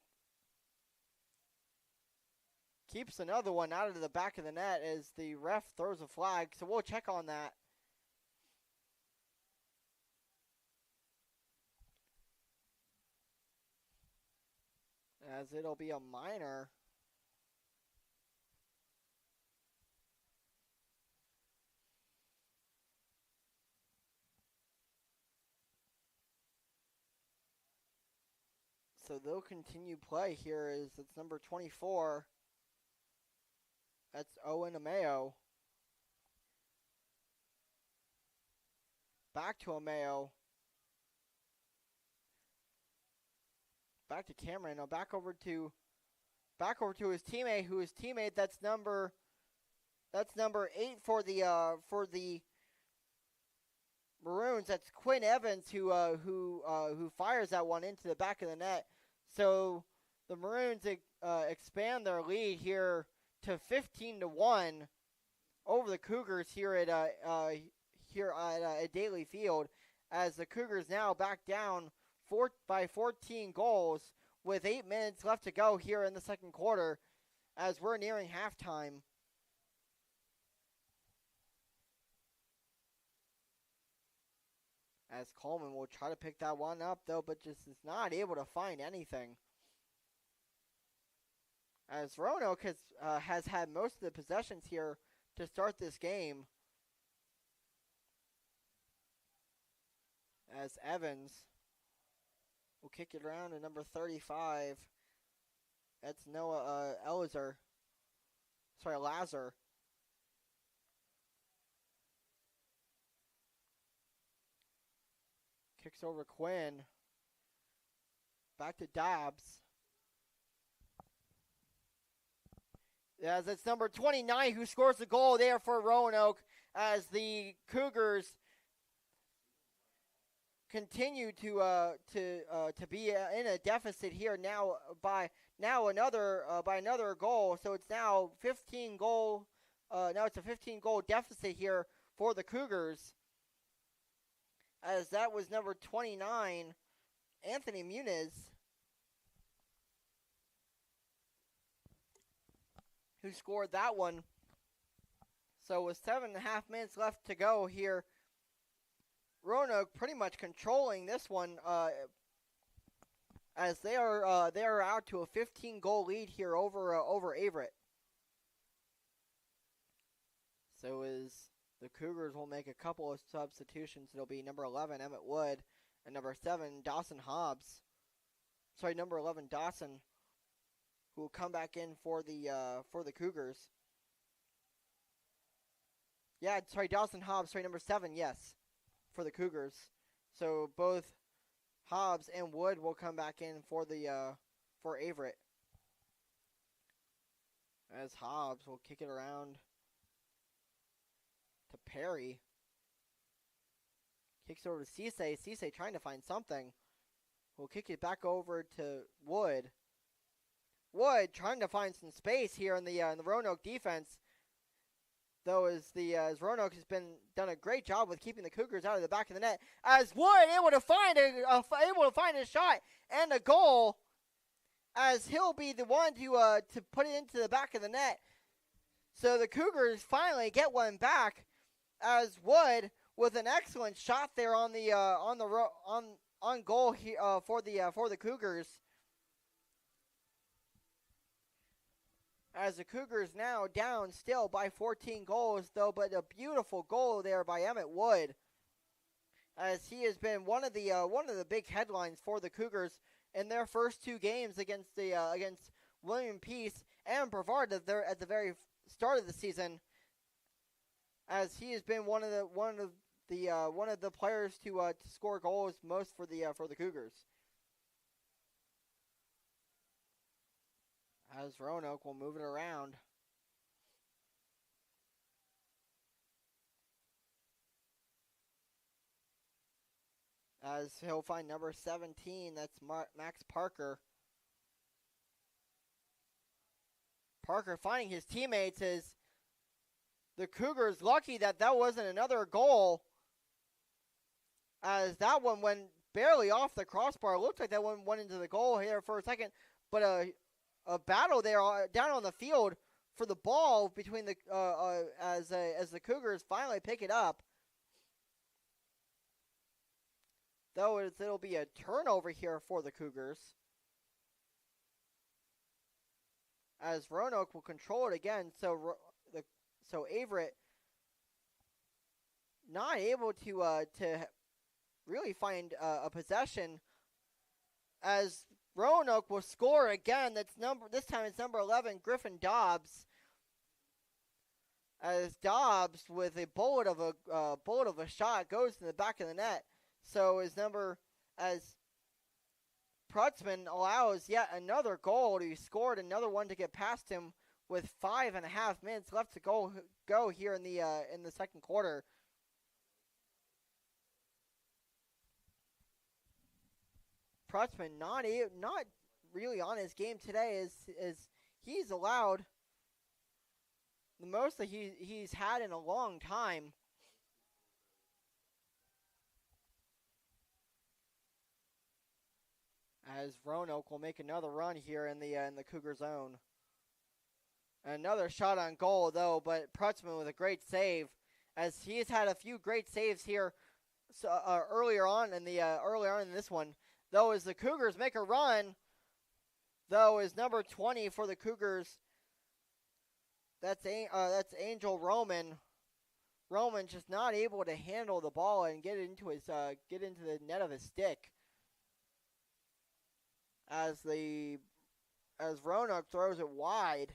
keeps another one out of the back of the net as the ref throws a flag, so we'll check on that. As it'll be a minor. So they'll continue play here as it's number 24. That's Owen Ameo. Back to Ameo. Back to Cameron. Now back over to his teammate, that's number 8 for the Maroons. That's Quinn Evans who fires that one into the back of the net. So the Maroons expand their lead here to 15-1 over the Cougars here at Daly Field, as the Cougars now back down by 14 goals with 8 minutes left to go here in the second quarter, as we're nearing halftime. As Coleman will try to pick that one up, though, but just is not able to find anything. As Roanoke has had most of the possessions here to start this game. As Evans will kick it around to number 35. That's Noah Lazar. Kicks over Quinn. Back to Dobbs. As it's number 29 who scores the goal there for Roanoke, as the Cougars continue to be in a deficit here now by another goal. So it's now 15 goal. Now it's a 15 goal deficit here for the Cougars. As that was number 29, Anthony Muniz, who scored that one. So with 7.5 minutes left to go here, Roanoke pretty much controlling this one, as they are out to a 15-goal lead here over Averett. So as the Cougars will make a couple of substitutions, it'll be number 11 Emmett Wood and number 7 Dawson Hobbs. Number 11 Dawson, who will come back in for the Cougars. Dawson Hobbs. Number 7, yes, for the Cougars. So both Hobbs and Wood will come back in for Averett. As Hobbs will kick it around to Perry. Kicks over to Cisse. Cisse trying to find something. We'll kick it back over to Wood. Wood trying to find some space here in the Roanoke defense. Though as Roanoke has done a great job with keeping the Cougars out of the back of the net. As Wood able to find a shot and a goal. As he'll be the one to put it into the back of the net. So the Cougars finally get one back. As Wood with an excellent shot there on goal here, for the Cougars. As the Cougars now down still by 14 goals, though, but a beautiful goal there by Emmett Wood, as he has been one of the big headlines for the Cougars in their first 2 games against William Peace and Brevard at the very start of the season, as he has been one of the players to score goals most for the Cougars. As Roanoke will move it around. As he'll find number 17, that's Max Parker. Parker finding his teammates. Is the Cougars lucky that wasn't another goal, as that one went barely off the crossbar. It looked like that one went into the goal here for a second, but a battle there down on the field for the ball between the as the Cougars finally pick it up. Though it'll be a turnover here for the Cougars, as Roanoke will control it again. So Averett not able to really find a possession, as Roanoke will score again. This time it's number 11, Griffin Dobbs. As Dobbs, with a bullet of a shot, goes to the back of the net. So as Prutzman allows yet another goal. He scored another one to get past him with 5.5 minutes left to go here in the second quarter. Prutzman not really on his game today, as he's allowed the most that he's had in a long time. As Roanoke will make another run here in the Cougar zone. Another shot on goal though, but Prutzman with a great save, as he's had a few great saves here earlier on in this one. Though as the Cougars make a run, though is number 20 for the Cougars. That's Angel Roman. Roman just not able to handle the ball and get into the net of his stick. As Roanoke throws it wide.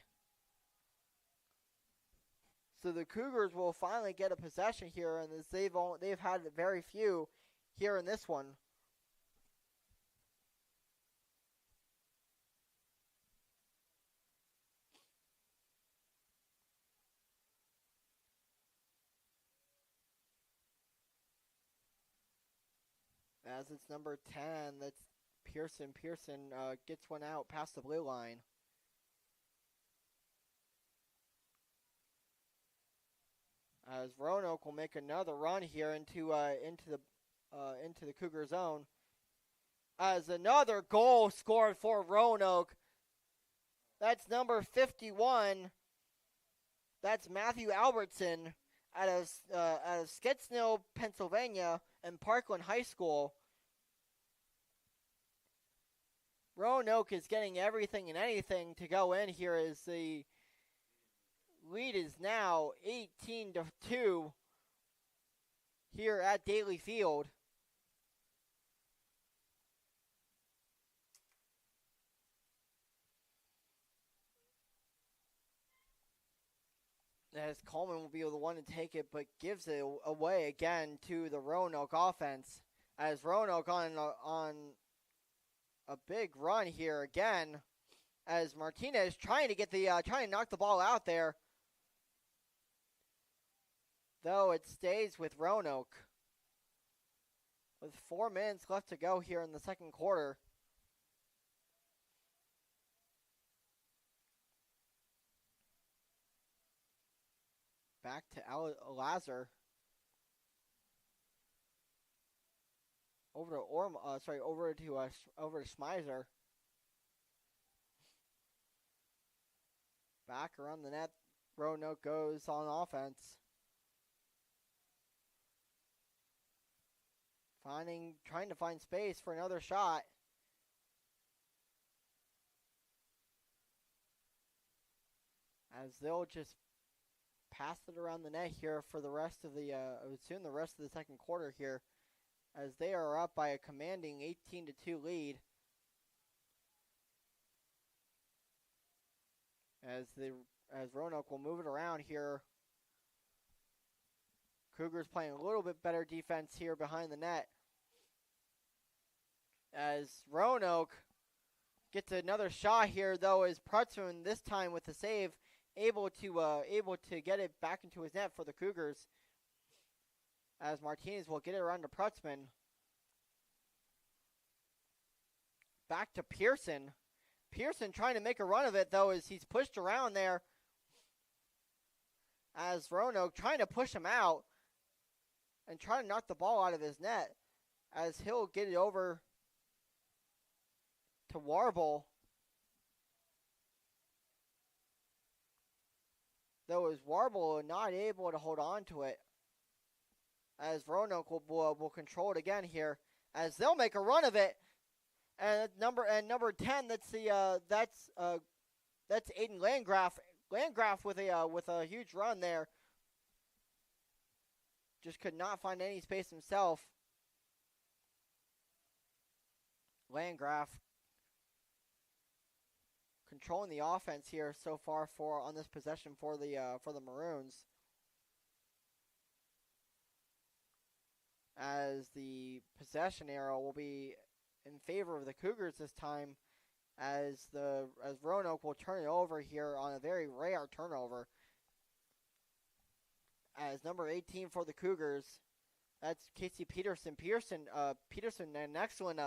So the Cougars will finally get a possession here, and as they've had very few here in this one. As it's number 10, that's Pearson. Pearson gets one out past the blue line. As Roanoke will make another run here into the Cougar zone. As another goal scored for Roanoke. That's number 51. That's Matthew Albertson out of Skitsnil, Pennsylvania, and Parkland High School. Roanoke is getting everything and anything to go in here, as the lead is now 18-2 here at Daly Field. As Coleman will be the one to take it, but gives it away again to the Roanoke offense. As Roanoke on a big run here again, as Martinez trying to knock the ball out there. Though it stays with Roanoke with 4 minutes left to go here in the second quarter. Back to Lazar. Over to Schmeiser. Back around the net. Roanoke goes on offense. Trying to find space for another shot. as they'll just pass it around the net here for the rest of the, I would assume the rest of the second quarter here, as they are up by a commanding 18-2 lead. As Roanoke will move it around here. Cougars playing a little bit better defense here behind the net. As Roanoke gets another shot here, though, is Prutzman this time with the save, able to get it back into his net for the Cougars. As Martinez will get it around to Prutzman. Back to Pearson. Pearson trying to make a run of it, though, as he's pushed around there. As Roanoke trying to push him out and try to knock the ball out of his net. As he'll get it over to Warble. Though is Warble not able to hold on to it. As Roanoke will control it again here. As they'll make a run of it. And number 10, that's Aiden Landgraf. Landgraf with a huge run there. Just could not find any space himself. Landgraf controlling the offense here so far on this possession for the Maroons. As the possession arrow will be in favor of the Cougars this time, as Roanoke will turn it over here on a very rare turnover. As number 18 for the Cougars, that's Casey Peterson. Peterson, an excellent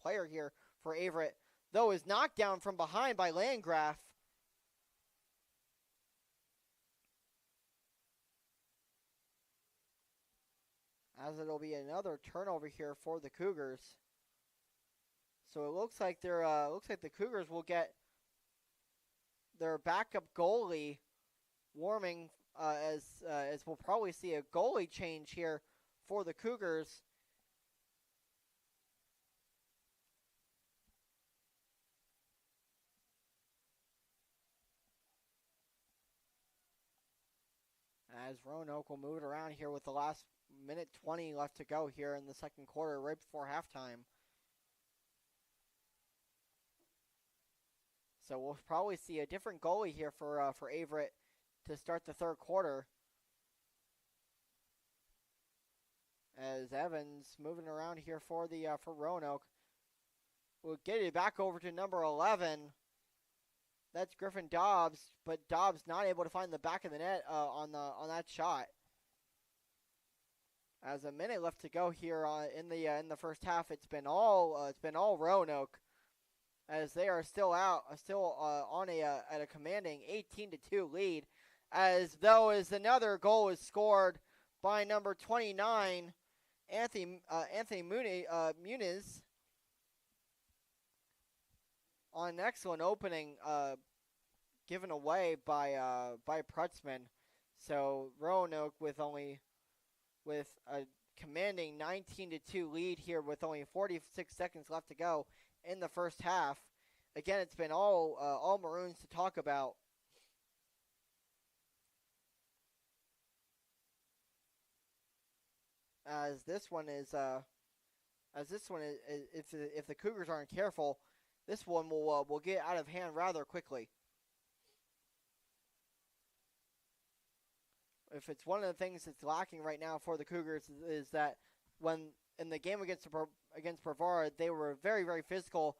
player here for Averett, though is knocked down from behind by Landgraf. As it'll be another turnover here for the Cougars. So it looks like the Cougars will get their backup goalie warming, as we'll probably see a goalie change here for the Cougars. As Roanoke will move it around here with the last minute 20 left to go here in the second quarter, right before halftime. So we'll probably see a different goalie here for Averett to start the third quarter. As Evans moving around here for Roanoke. We'll get it back over to number 11. That's Griffin Dobbs, but Dobbs not able to find the back of the net on that shot. As a minute left to go here in the first half, it's been all Roanoke, as they are still on at a commanding 18-2 lead. As another goal is scored by number 29, Anthony Muniz, on an excellent opening given away by Prutzman. So Roanoke with a commanding 19-2 lead here with only 46 seconds left to go in the first half. Again, it's been all Maroons to talk about. As this one is if the Cougars aren't careful, this one will get out of hand rather quickly. If it's one of the things that's lacking right now for the Cougars is that when in the game against Brevard, they were very, very physical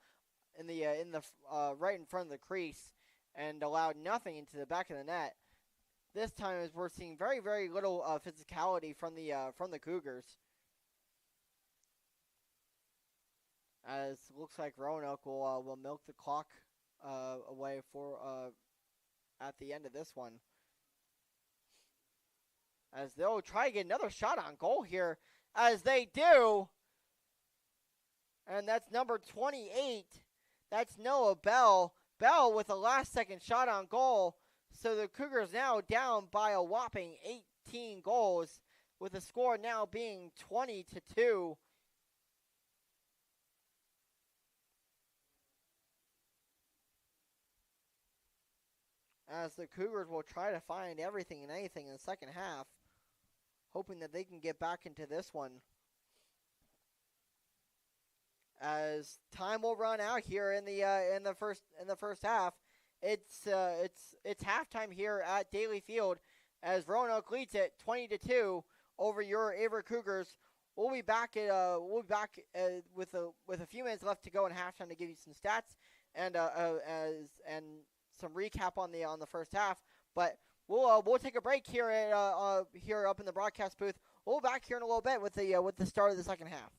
in the right in front of the crease and allowed nothing into the back of the net. This time, as we're seeing very, very little physicality from the Cougars. As it looks like Roanoke will milk the clock away for at the end of this one. As they'll try to get another shot on goal here, as they do. And that's number 28. That's Noah Bell. Bell with a last-second shot on goal. So the Cougars now down by a whopping 18 goals, with the score now being 20-2. as the Cougars will try to find everything and anything in the second half, hoping that they can get back into this one. As time will run out here in the first half, it's halftime here at Daly Field as Roanoke leads it 20-2 over your Averett Cougars. We'll be back with a few minutes left to go in halftime to give you some stats and some recap on the first half. But we'll take a break here here up in the broadcast booth. We'll be back here in a little bit with the start of the second half.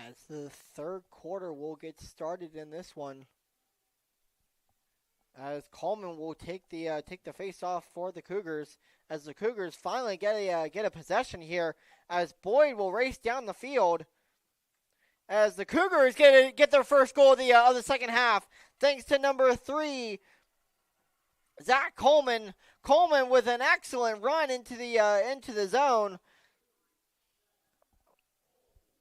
As the third quarter will get started in this one, as Coleman will take the face-off for the Cougars, as the Cougars finally get a possession here, as Boyd will race down the field, as the Cougars get their first goal of the second half, thanks to number 3, Zach Coleman. Coleman with an excellent run into the zone,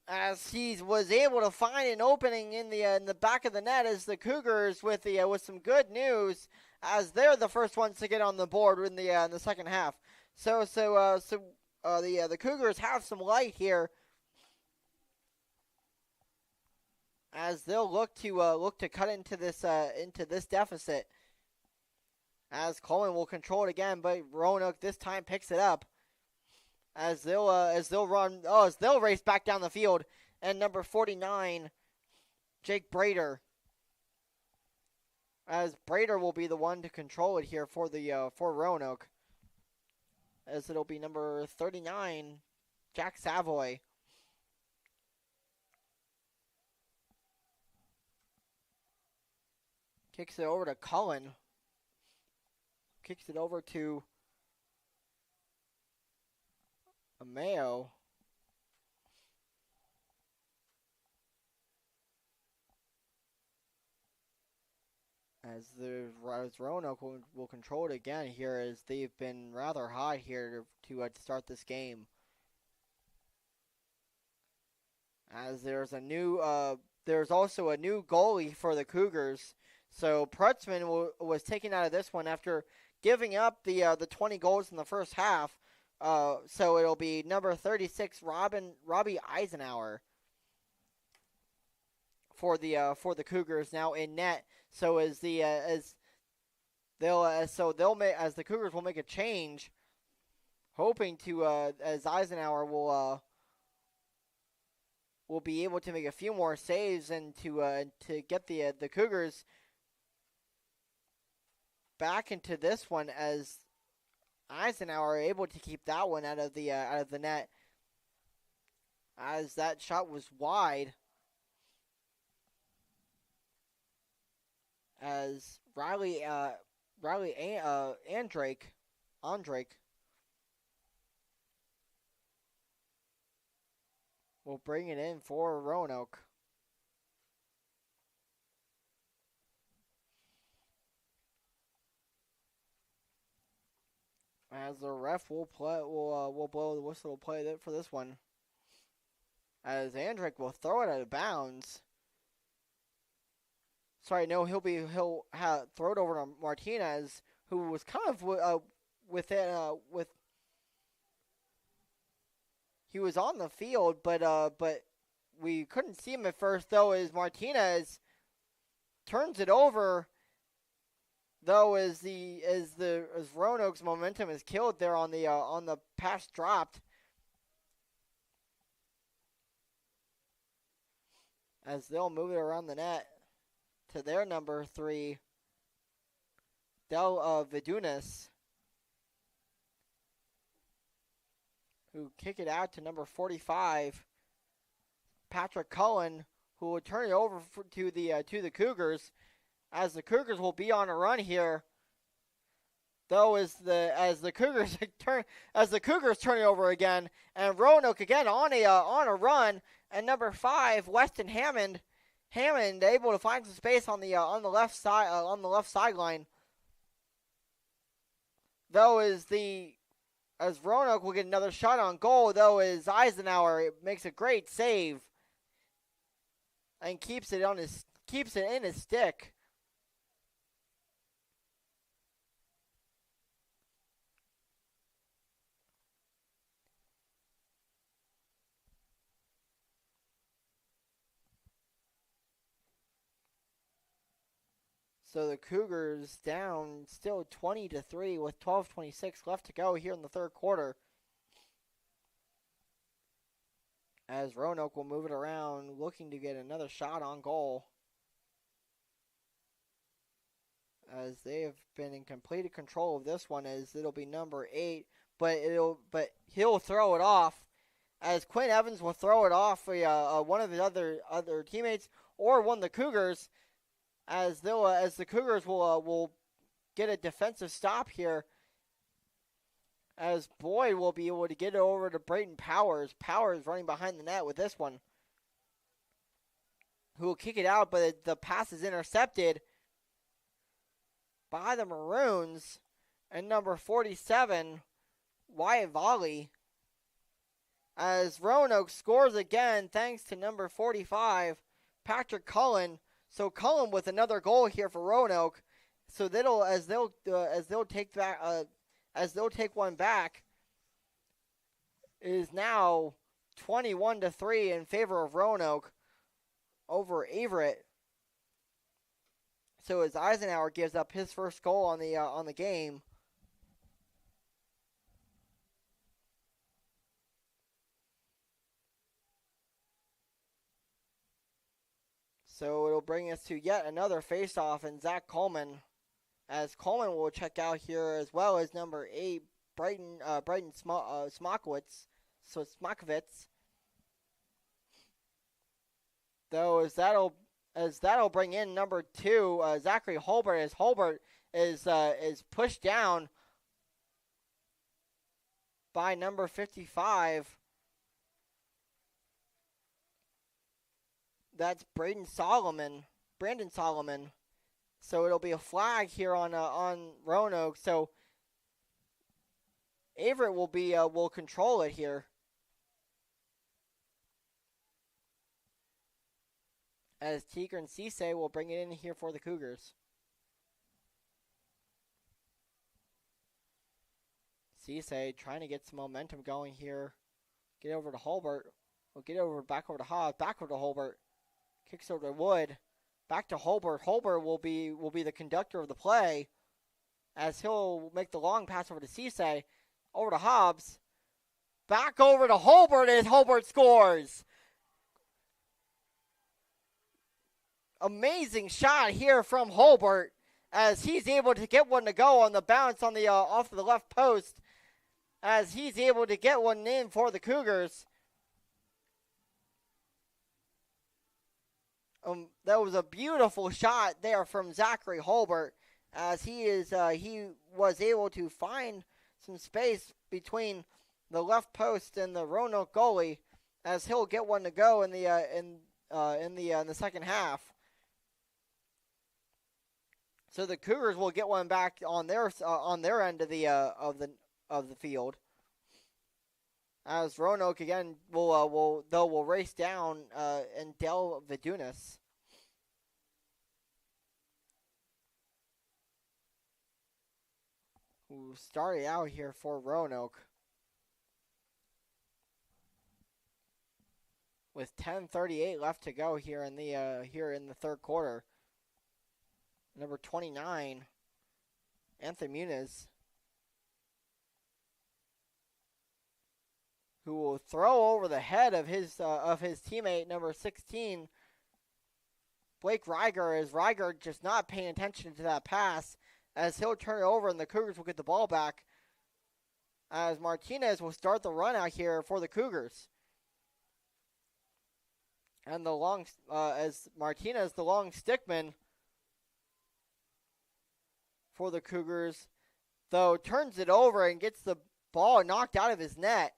as he was able to find an opening in the back of the net, as the Cougars with some good news, as they're the first ones to get on the board in the second half. So the Cougars have some light here, as they'll look to cut into this deficit. As Coleman will control it again, but Roanoke this time picks it up. As they'll race back down the field, and number 49, Jake Brader. As Brader will be the one to control it here for Roanoke. As it'll be number 39, Jack Savoy. Kicks it over to Cullen. Kicks it over to Mayo. As Roanoke will control it again here, as they've been rather hot here to start this game. As there's also a new goalie for the Cougars. So Prutzman was taken out of this one after giving up the 20 goals in the first half. So it'll be number 36, Robbie Eisenhower for the Cougars now in net. So as the Cougars will make a change, hoping to as Eisenhower will be able to make a few more saves and to get the Cougars back into this one, as Eisenhower able to keep that one out of the net, as that shot was wide, as Riley Andrake will bring it in for Roanoke. As the ref will blow the whistle, will play it for this one. As Andrake will throw it out of bounds. Sorry, no, he'll throw it over to Martinez, who was kind of he was on the field, but we couldn't see him at first, though, as Martinez turns it over. Though as Roanoke's momentum is killed there on the pass dropped, as they'll move it around the net to their number 3, Del Vidunas, who kick it out to number 45, Patrick Cullen, who will turn it over to the Cougars. As the Cougars will be on a run here, though, as the Cougars turn it over again, and Roanoke again on a run, and number 5, Weston Hammond able to find some space on the left sideline. Though as Roanoke will get another shot on goal, though, as Eisenhower makes a great save and keeps it in his stick. So the Cougars down still 20-3 with 12:26 left to go here in the third quarter. As Roanoke will move it around, looking to get another shot on goal. As they have been in complete control of this one, as it'll be number 8, but he'll throw it off, as Quinn Evans will throw it off one of his other teammates or one of the Cougars, as the Cougars will get a defensive stop here, as Boyd will be able to get it over to Brayton Powers. Powers running behind the net with this one, who will kick it out, but the pass is intercepted by the Maroons, and number 47, Wyatt Volley, as Roanoke scores again thanks to number 45, Patrick Cullen. So Cullen with another goal here for Roanoke. So they'll take one back, is now 21-3 in favor of Roanoke over Averett. So as Eisenhower gives up his first goal on the game. So it'll bring us to yet another face-off, and Zach Coleman, as Coleman will check out here, as well as number 8, Brighton Smockowitz. So Smockowitz. Though as that'll bring in number 2, Zachary Holbert, as Holbert is pushed down by number 55. That's Brandon Solomon. So it'll be a flag here on Roanoke. So Averett will control it here, as Tigran Cisse will bring it in here for the Cougars. Cisse trying to get some momentum going here. Get over to Holbert. We'll get back over to Hobbs. Back over to Holbert. Kicks over to Wood. Back to Holbert. Holbert will be the conductor of the play, as he'll make the long pass over to Cisse. Over to Hobbs. Back over to Holbert as Holbert scores. Amazing shot here from Holbert, as he's able to get one to go on the bounce on the off of the left post, as he's able to get one in for the Cougars. That was a beautiful shot there from Zachary Holbert, as he was able to find some space between the left post and the Roanoke goalie, as he'll get one to go in the second half. So the Cougars will get one back on their end of the field, as Roanoke again will race down and Del Vidunas. Who started out here for Roanoke with 10:38 left to go here in the third quarter. Number 29, Anthony Muniz, who will throw over the head of his teammate, number 16, Blake Reiger, as Reiger just not paying attention to that pass, as he'll turn it over and the Cougars will get the ball back, as Martinez will start the run out here for the Cougars. And as Martinez, the long stickman for the Cougars, though, turns it over and gets the ball knocked out of his net,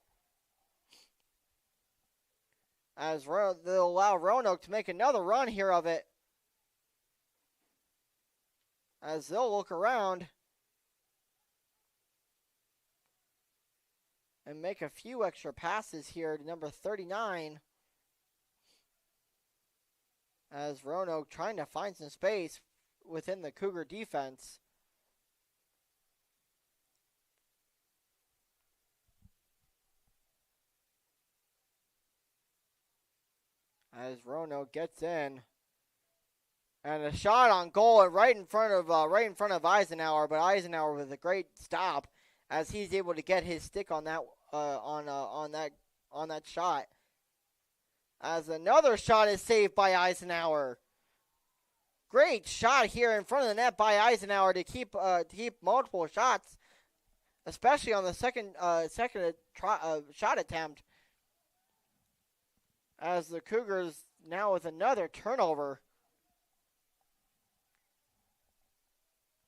as they'll allow Roanoke to make another run here of it, as they'll look around and make a few extra passes here to number 39, as Roanoke trying to find some space within the Cougar defense. As Roanoke gets in, and a shot on goal right in front of Eisenhower, but Eisenhower with a great stop, as he's able to get his stick on that shot. As another shot is saved by Eisenhower. Great shot here in front of the net by Eisenhower to keep multiple shots, especially on the second shot attempt. as the Cougars now with another turnover.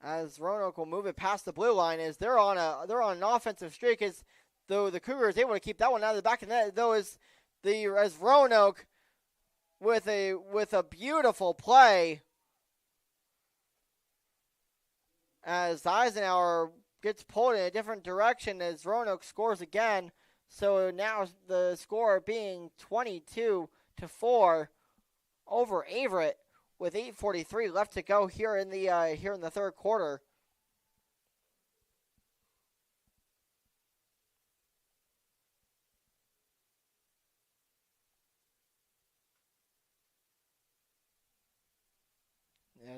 As Roanoke will move it past the blue line, as they're on an offensive streak, as though the Cougars able to keep that one out of the back of the net, though as Roanoke with a beautiful play, as Eisenhower gets pulled in a different direction as Roanoke scores again. So now the score being 22-4 over Averett, with 8:43 left to go here in the third quarter.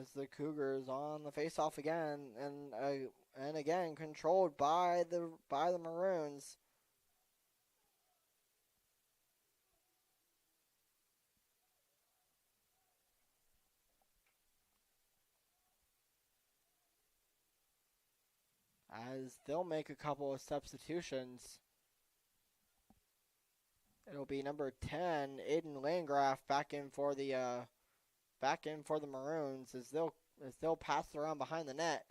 As the Cougars on the faceoff again, and again controlled by the Maroons. As they'll make a couple of substitutions. It'll be number 10, Aiden Landgraf, back in for the Maroons as they'll pass it around behind the net.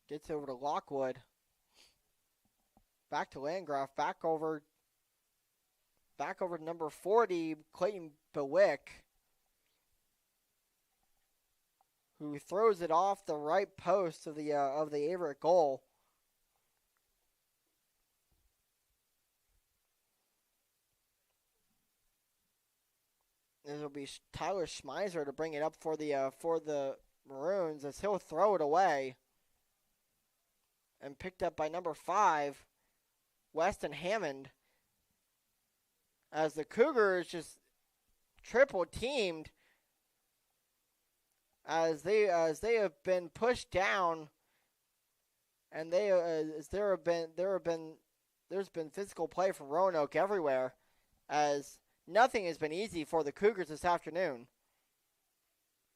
Gets over to Lockwood. Back to Landgraf. Back over to number 40, Clayton Bewick, who throws it off the right post of the Averett goal. It'll be Tyler Schmeiser to bring it up for the Maroons as he'll throw it away. And picked up by number 5, Weston Hammond. As the Cougars just triple teamed as they have been pushed down, and there's been physical play from Roanoke everywhere, as nothing has been easy for the Cougars this afternoon.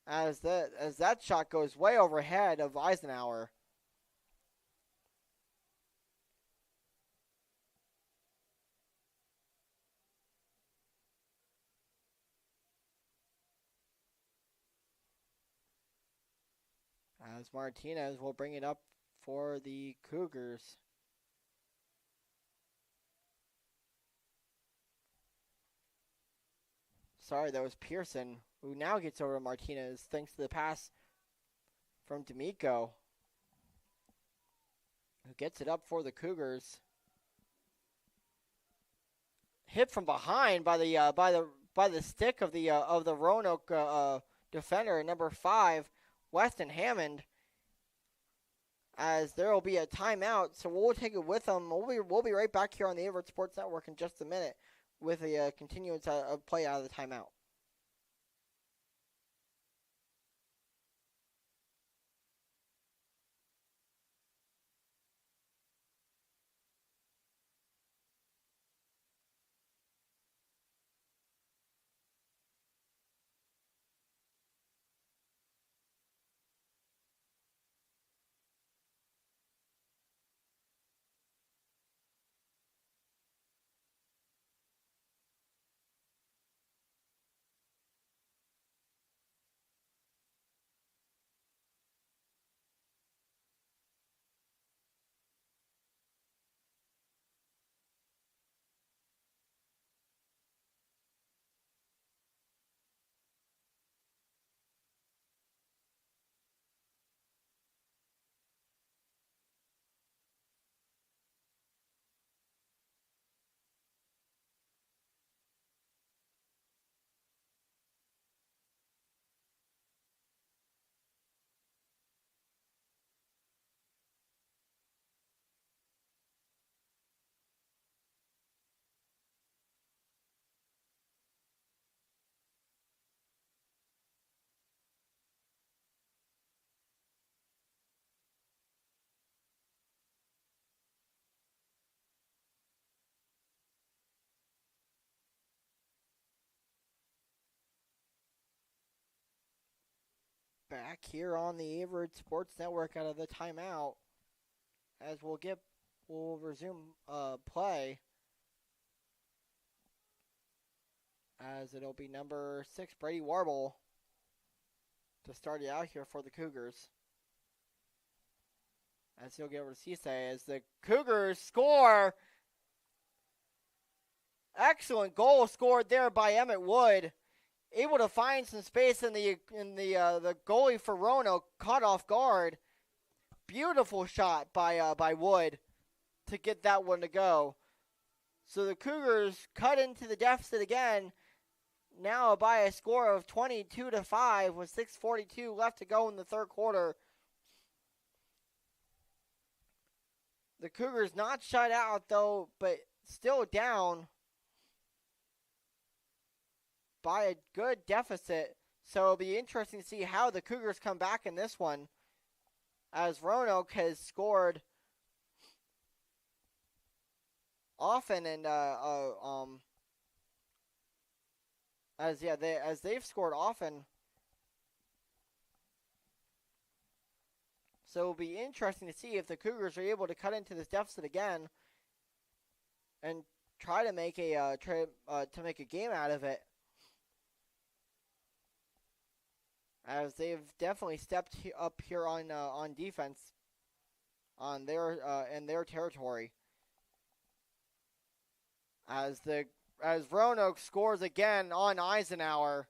As that shot goes way overhead of Eisenhower. As Martinez will bring it up for the Cougars. Sorry, that was Pearson, who now gets over to Martinez thanks to the pass from D'Amico, who gets it up for the Cougars. Hit from behind by the stick of the Roanoke defender, number 5, Weston Hammond. As there will be a timeout, so we'll take it with them. We'll be right back here on the Averett Sports Network in just a minute with a continuance of play out of the timeout. Back here on the Averett Sports Network out of the timeout, as we'll get will resume play, as it'll be number 6, Brady Warble, to start it out here for the Cougars. As he'll get over to Cisse, as the Cougars score. Excellent goal scored there by Emmett Wood. Able to find some space in the goalie for Roanoke, caught off guard. Beautiful shot by Wood to get that one to go. So the Cougars cut into the deficit again, now by a score of 22-5 with 6:42 left to go in the third quarter. The Cougars not shut out though, but still down by a good deficit. So it'll be interesting to see how the Cougars come back in this one, as Roanoke has scored often, and as they've scored often. So it'll be interesting to see if the Cougars are able to cut into this deficit again and try to make a game out of it, as they've definitely stepped up here on defense on their in their territory. As Roanoke scores again on Eisenhower.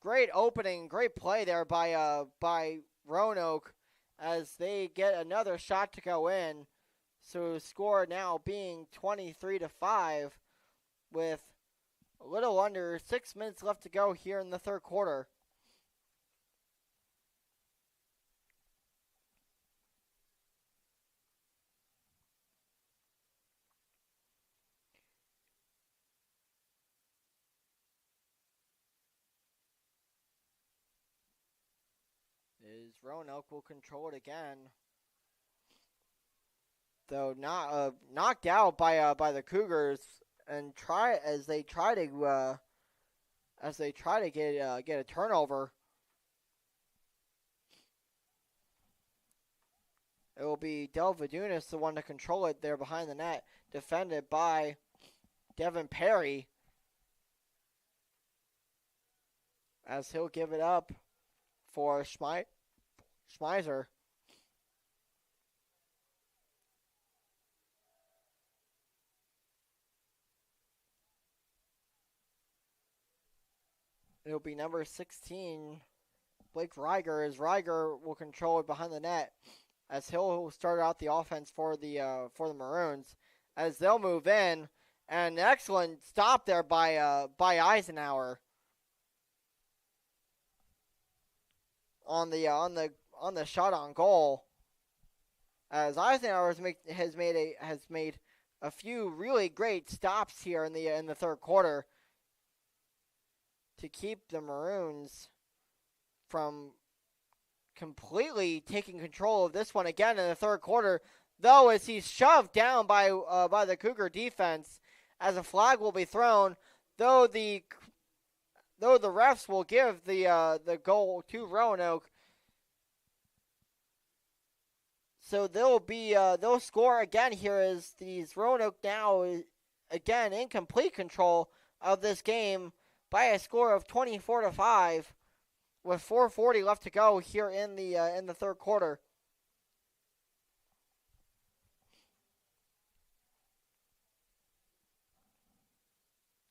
Great opening, great play there by Roanoke, as they get another shot to go in. So score now being 23-5 with a little under 6 minutes left to go here in the third quarter. Roanoke will control it again, though not knocked out by the Cougars, and try to get a turnover. It will be Del Vadunas, the one to control it there behind the net, defended by Devin Perry, as he'll give it up for Schmeiser. It'll be number 16, Blake Reiger, as Reiger will control it behind the net, as he'll start out the offense for the Maroons, as they'll move in. And an excellent stop there by Eisenhower on the shot on goal, as Eisenhower has made a few really great stops here in the third quarter to keep the Maroons from completely taking control of this one again in the third quarter, though, as he's shoved down by the Cougar defense, as a flag will be thrown, though the refs will give the goal to Roanoke. So they'll score again here, as these Roanoke now again in complete control of this game by a score of 24-5 with 4:40 left to go here in the third quarter.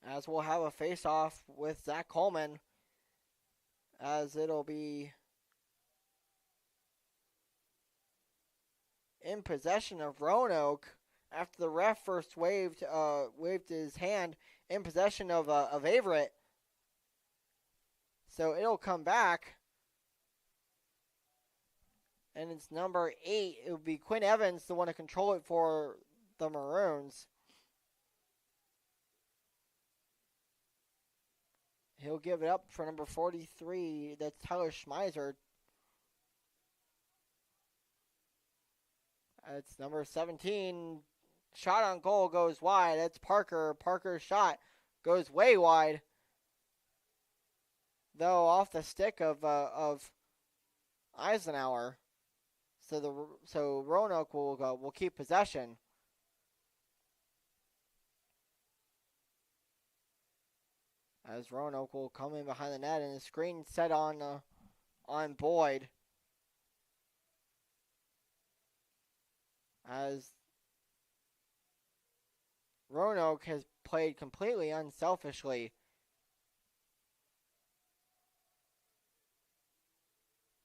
As we'll have a face-off with Zach Coleman, as it'll be in possession of Roanoke after the ref first waved his hand, in possession of Averett. So it'll come back, and it's number 8. It will be Quinn Evans, the one to control it for the Maroons. He'll give it up for number 43. That's Tyler Schmeiser. It's number 17. Shot on goal goes wide. That's Parker. Parker's shot goes way wide, though off the stick of Eisenhower. So Roanoke will keep possession. As Roanoke will come in behind the net, and the screen set on Boyd. As Roanoke has played completely unselfishly.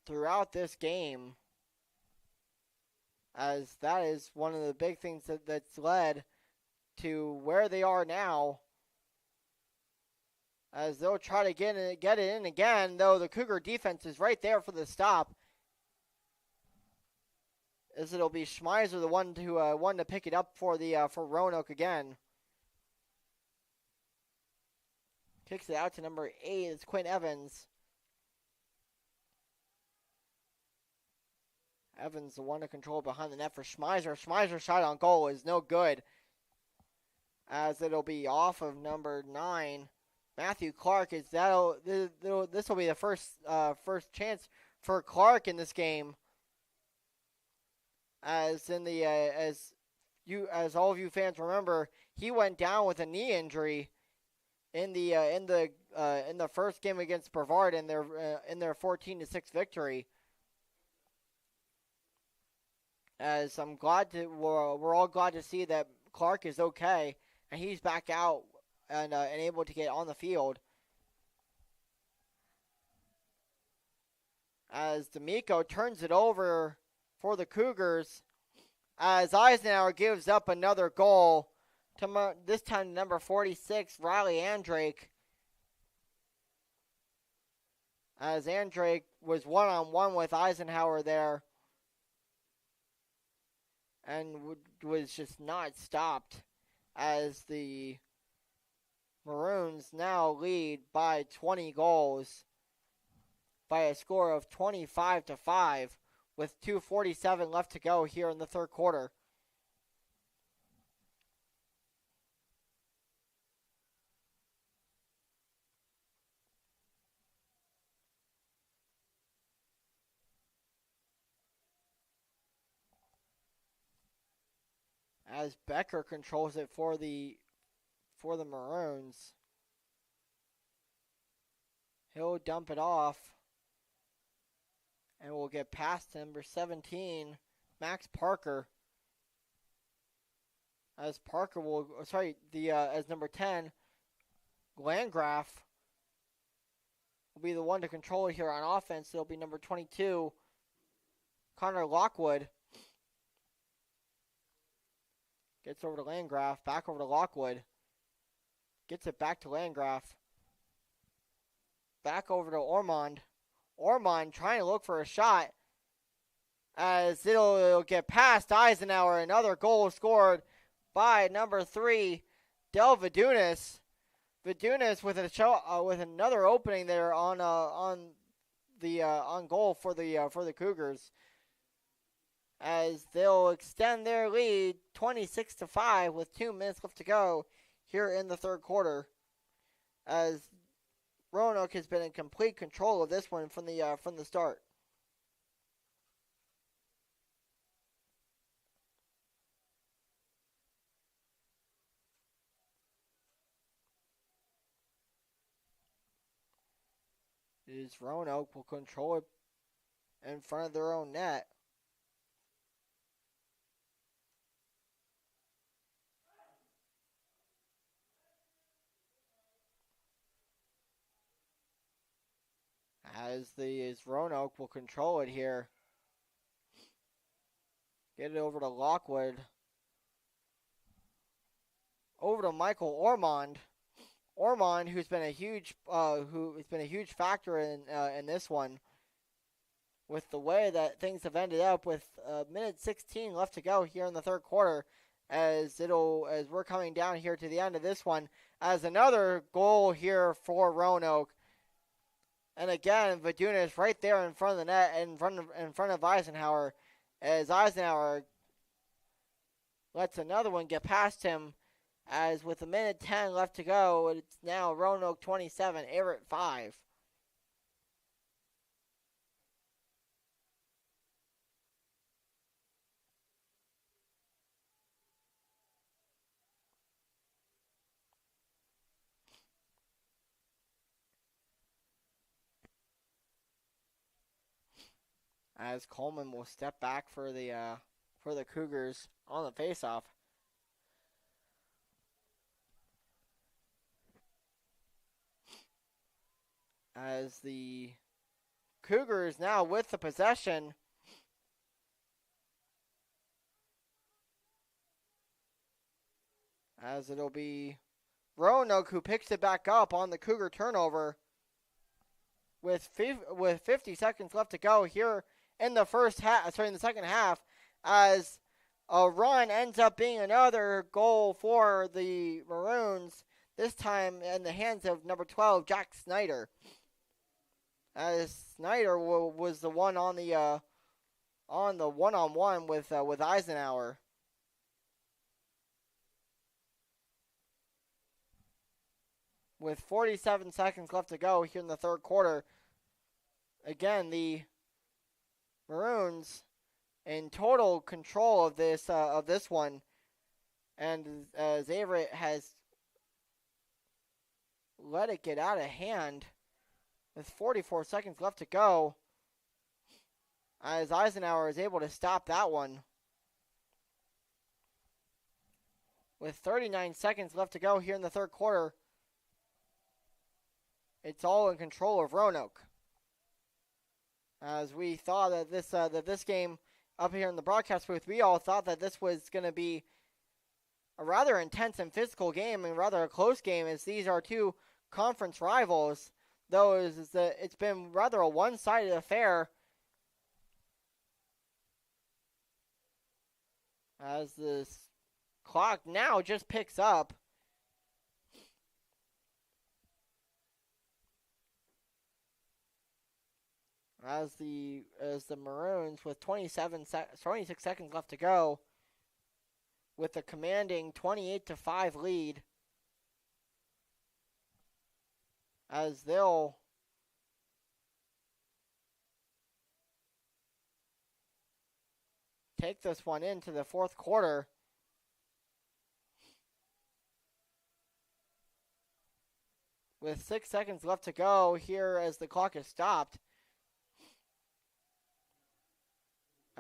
Throughout this game, as that is one of the big things that's led to where they are now, as they'll try to get it in again, though the Cougar defense is right there for the stop, as it'll be Schmeiser the one to pick it up for Roanoke again. Kicks it out to number 8, it's Quinn Evans. Evans, the one to control behind the net for Schmeiser. Schmeiser's shot on goal is no good, as it'll be off of number 9, Matthew Clark. This will be the first chance for Clark in this game, as all of you fans remember, he went down with a knee injury in the first game against Brevard in their 14-6 victory. As we're all glad to see that Clark is okay and he's back out and able to get on the field. As D'Amico turns it over for the Cougars, as Eisenhower gives up another goal, this time number 46, Riley Andrake. As Andrake was one-on-one with Eisenhower there, and was just not stopped, as the Maroons now lead by 20 goals by a score of 25-5 with 2:47 left to go here in the third quarter. As Becker controls it for the Maroons. He'll dump it off. And we'll get past number 17, Max Parker. As number 10, Landgraf will be the one to control it here on offense. It'll be number 22, Connor Lockwood. Gets over to Landgraf, back over to Lockwood. Gets it back to Landgraf. Back over to Ormond. Ormond trying to look for a shot, as it'll get past Eisenhower. Another goal scored by number 3, Del Vidunas. Vidunas with another opening there on goal for the Cougars, as they'll extend their lead 26-5 with 2 minutes left to go here in the third quarter, as Roanoke has been in complete control of this one from the start. Roanoke will control it in front of their own net. As Roanoke will control it here. Get it over to Lockwood. Over to Michael Ormond. Ormond, who's been a huge factor in this one, with the way that things have ended up, with minute 16 left to go here in the third quarter, as we're coming down here to the end of this one, as another goal here for Roanoke. And again, Vidunas right there in front of the net, in front of Eisenhower, as Eisenhower lets another one get past him, as with a minute 10 left to go, it's now Roanoke 27, Averett 5. as Coleman will step back for the Cougars on the faceoff. As the Cougars now with the possession. As it'll be Roanoke who picks it back up on the Cougar turnover with 50 seconds left to go here in the in the second half, as a run ends up being another goal for the Maroons, this time in the hands of number 12, Jack Snyder. As Snyder was the one on the one-on-one with Eisenhower. With 47 seconds left to go here in the third quarter, again the Maroons in total control of this one, and as Averett has let it get out of hand with 44 seconds left to go, as Eisenhower is able to stop that one. With 39 seconds left to go here in the third quarter, it's all in control of Roanoke. As we thought that this game up here in the broadcast booth, we all thought that this was going to be a rather intense and physical game and rather a close game, as these are two conference rivals. Though it's been rather a one-sided affair. As this clock now just picks up. As the Maroons with 26 seconds left to go, with a commanding 28-5 lead, as they'll take this one into the fourth quarter. With 6 seconds left to go here as the clock is stopped.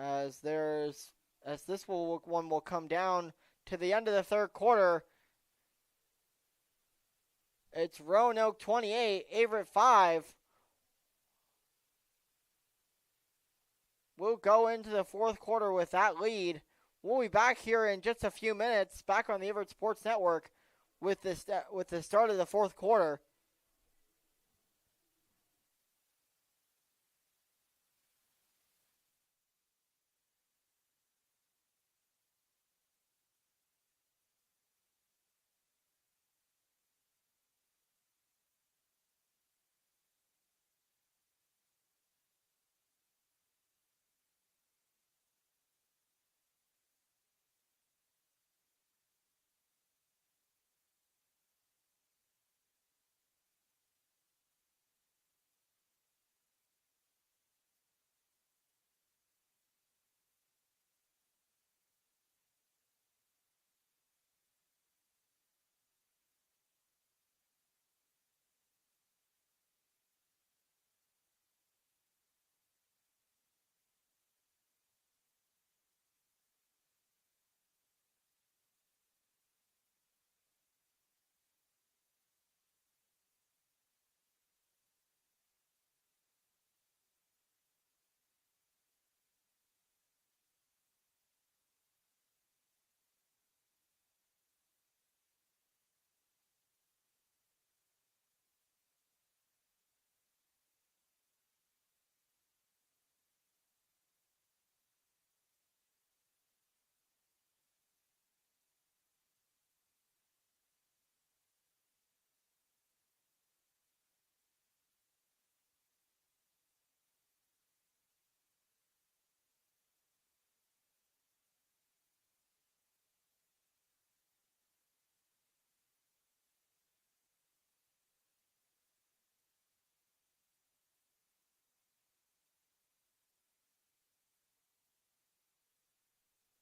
As this one will come down to the end of the third quarter. It's Roanoke 28, Averett 5. We'll go into the fourth quarter with that lead. We'll be back here in just a few minutes, back on the Averett Sports Network with the start of the fourth quarter.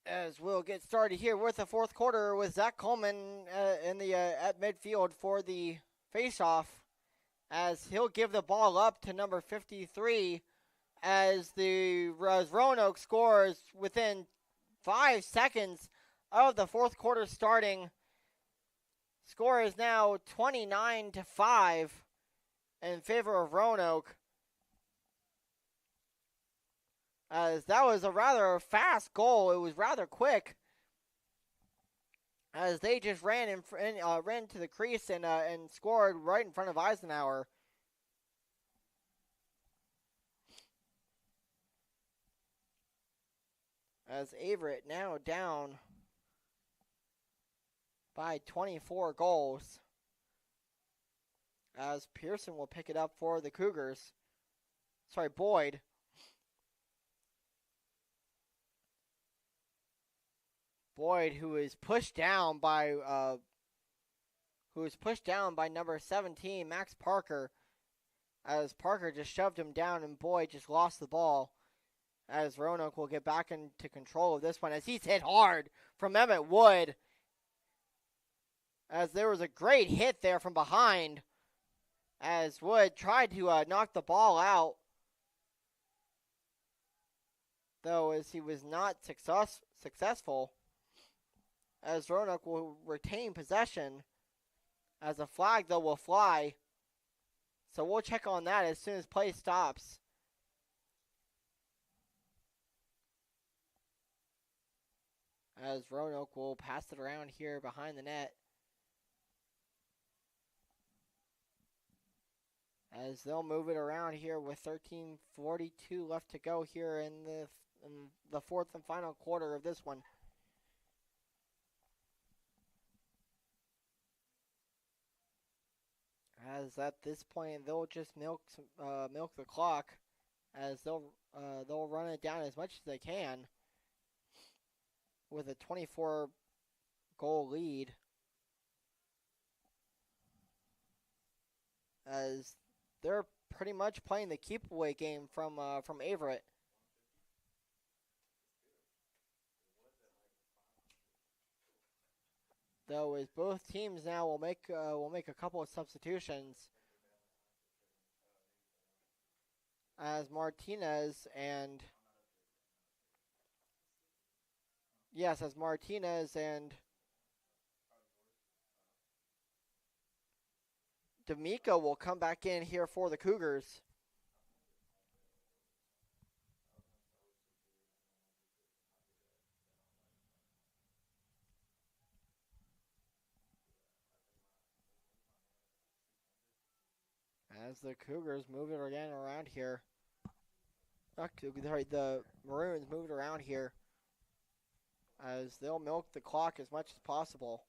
As we'll get started here with the fourth quarter with Zach Coleman at midfield for the faceoff, as he'll give the ball up to number 53, as Roanoke scores within 5 seconds of the fourth quarter starting. Score is now 29-5 in favor of Roanoke. As that was a rather fast goal. It was rather quick. As they just ran to the crease and scored right in front of Eisenhower. As Averett now down by 24 goals. As Pearson will pick it up for the Cougars. Sorry, Boyd. Boyd, who is pushed down by number 17, Max Parker, as Parker just shoved him down and Boyd just lost the ball. As Roanoke will get back into control of this one as he's hit hard from Emmett Wood. As there was a great hit there from behind as Wood tried to knock the ball out. Though as he was not successful. As Roanoke will retain possession. As a flag, though, will fly. So we'll check on that as soon as play stops. As Roanoke will pass it around here behind the net. As they'll move it around here with 13:42 left to go here in the fourth and final quarter of this one. As at this point they'll just milk the clock, as they'll run it down as much as they can with a 24-goal lead. As they're pretty much playing the keep-away game from Averett. Though as both teams now will make a couple of substitutions. As Martinez and D'Amico will come back in here for the Cougars. As the Cougars move it again around here. The Maroons move it around here. As they'll milk the clock as much as possible.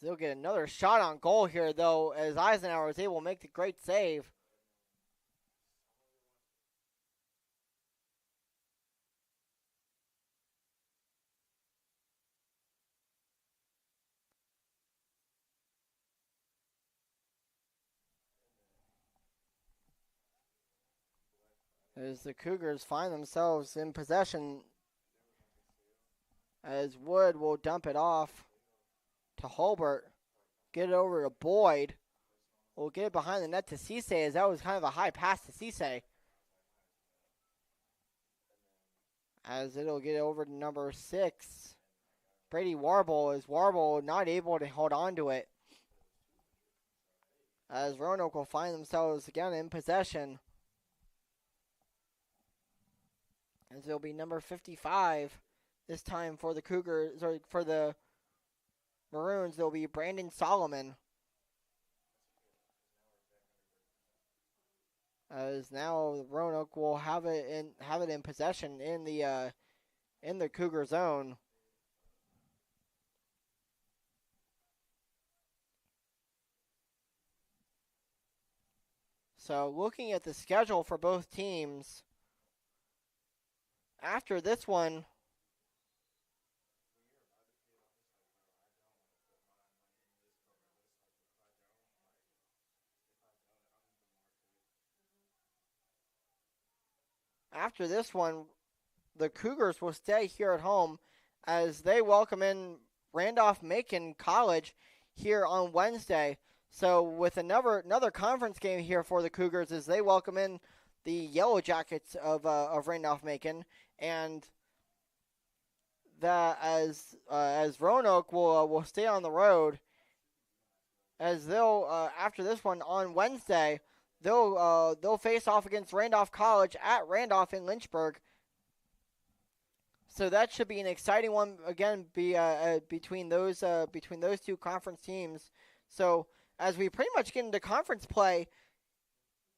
They'll get another shot on goal here, though, as Eisenhower is able to make the great save. As the Cougars find themselves in possession, as Wood will dump it off to Holbert, get it over to Boyd. We'll get it behind the net to Cisse, as that was kind of a high pass to Cisse. As it'll get over to number 6, Brady Warble, as Warble not able to hold on to it. As Roanoke will find themselves again in possession. As it'll be number 55 this time for the Cougars, or for the Maroons. It'll be Brandon Solomon. As now Roanoke will have it in possession in the Cougar zone. So looking at the schedule for both teams, after this one, the Cougars will stay here at home as they welcome in Randolph-Macon College here on Wednesday. So with another conference game here for the Cougars as they welcome in the Yellow Jackets of Randolph-Macon, and that as Roanoke will stay on the road, as they'll after this one on Wednesday they'll face off against Randolph College at Randolph in Lynchburg. So that should be an exciting one again. Between those two conference teams. So as we pretty much get into conference play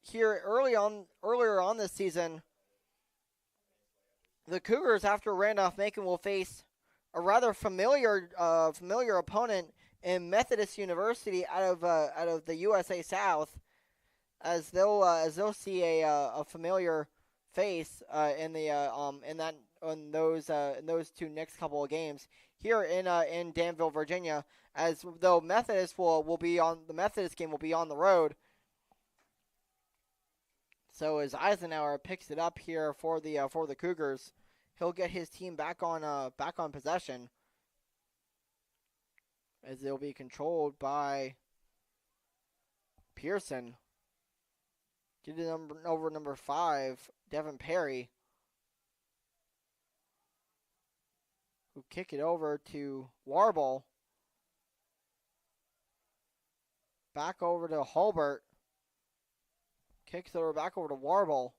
here earlier on this season, the Cougars after Randolph-Macon will face a rather familiar opponent in Methodist University out of the USA South, as they'll see a familiar face in those two next couple of games here in Danville, Virginia. As though the Methodist game will be on the road. So as Eisenhower picks it up here for the Cougars, he'll get his team back on possession, as they'll be controlled by Pearson. Get it over number 5, Devin Perry, who kick it over to Warble. Back over to Hulbert. Kicks it back over to Warble.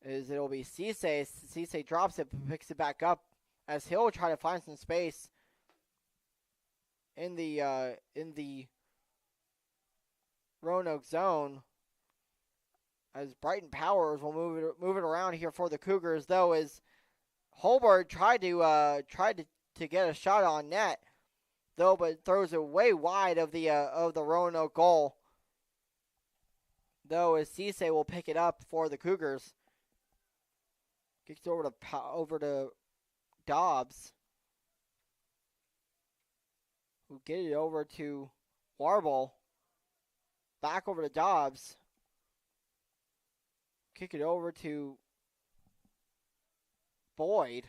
It'll be Cisse. Cisse drops it, picks it back up as he'll try to find some space in the Roanoke zone. As Brighton Powers will move it around here for the Cougars, though, as Hulbert tried to get a shot on net, though, but throws it way wide of the Roanoke goal. Though, as Cisse will pick it up for the Cougars. Kicks over to Dobbs, who get it over to Warble. Back over to Dobbs. Kick it over to Boyd.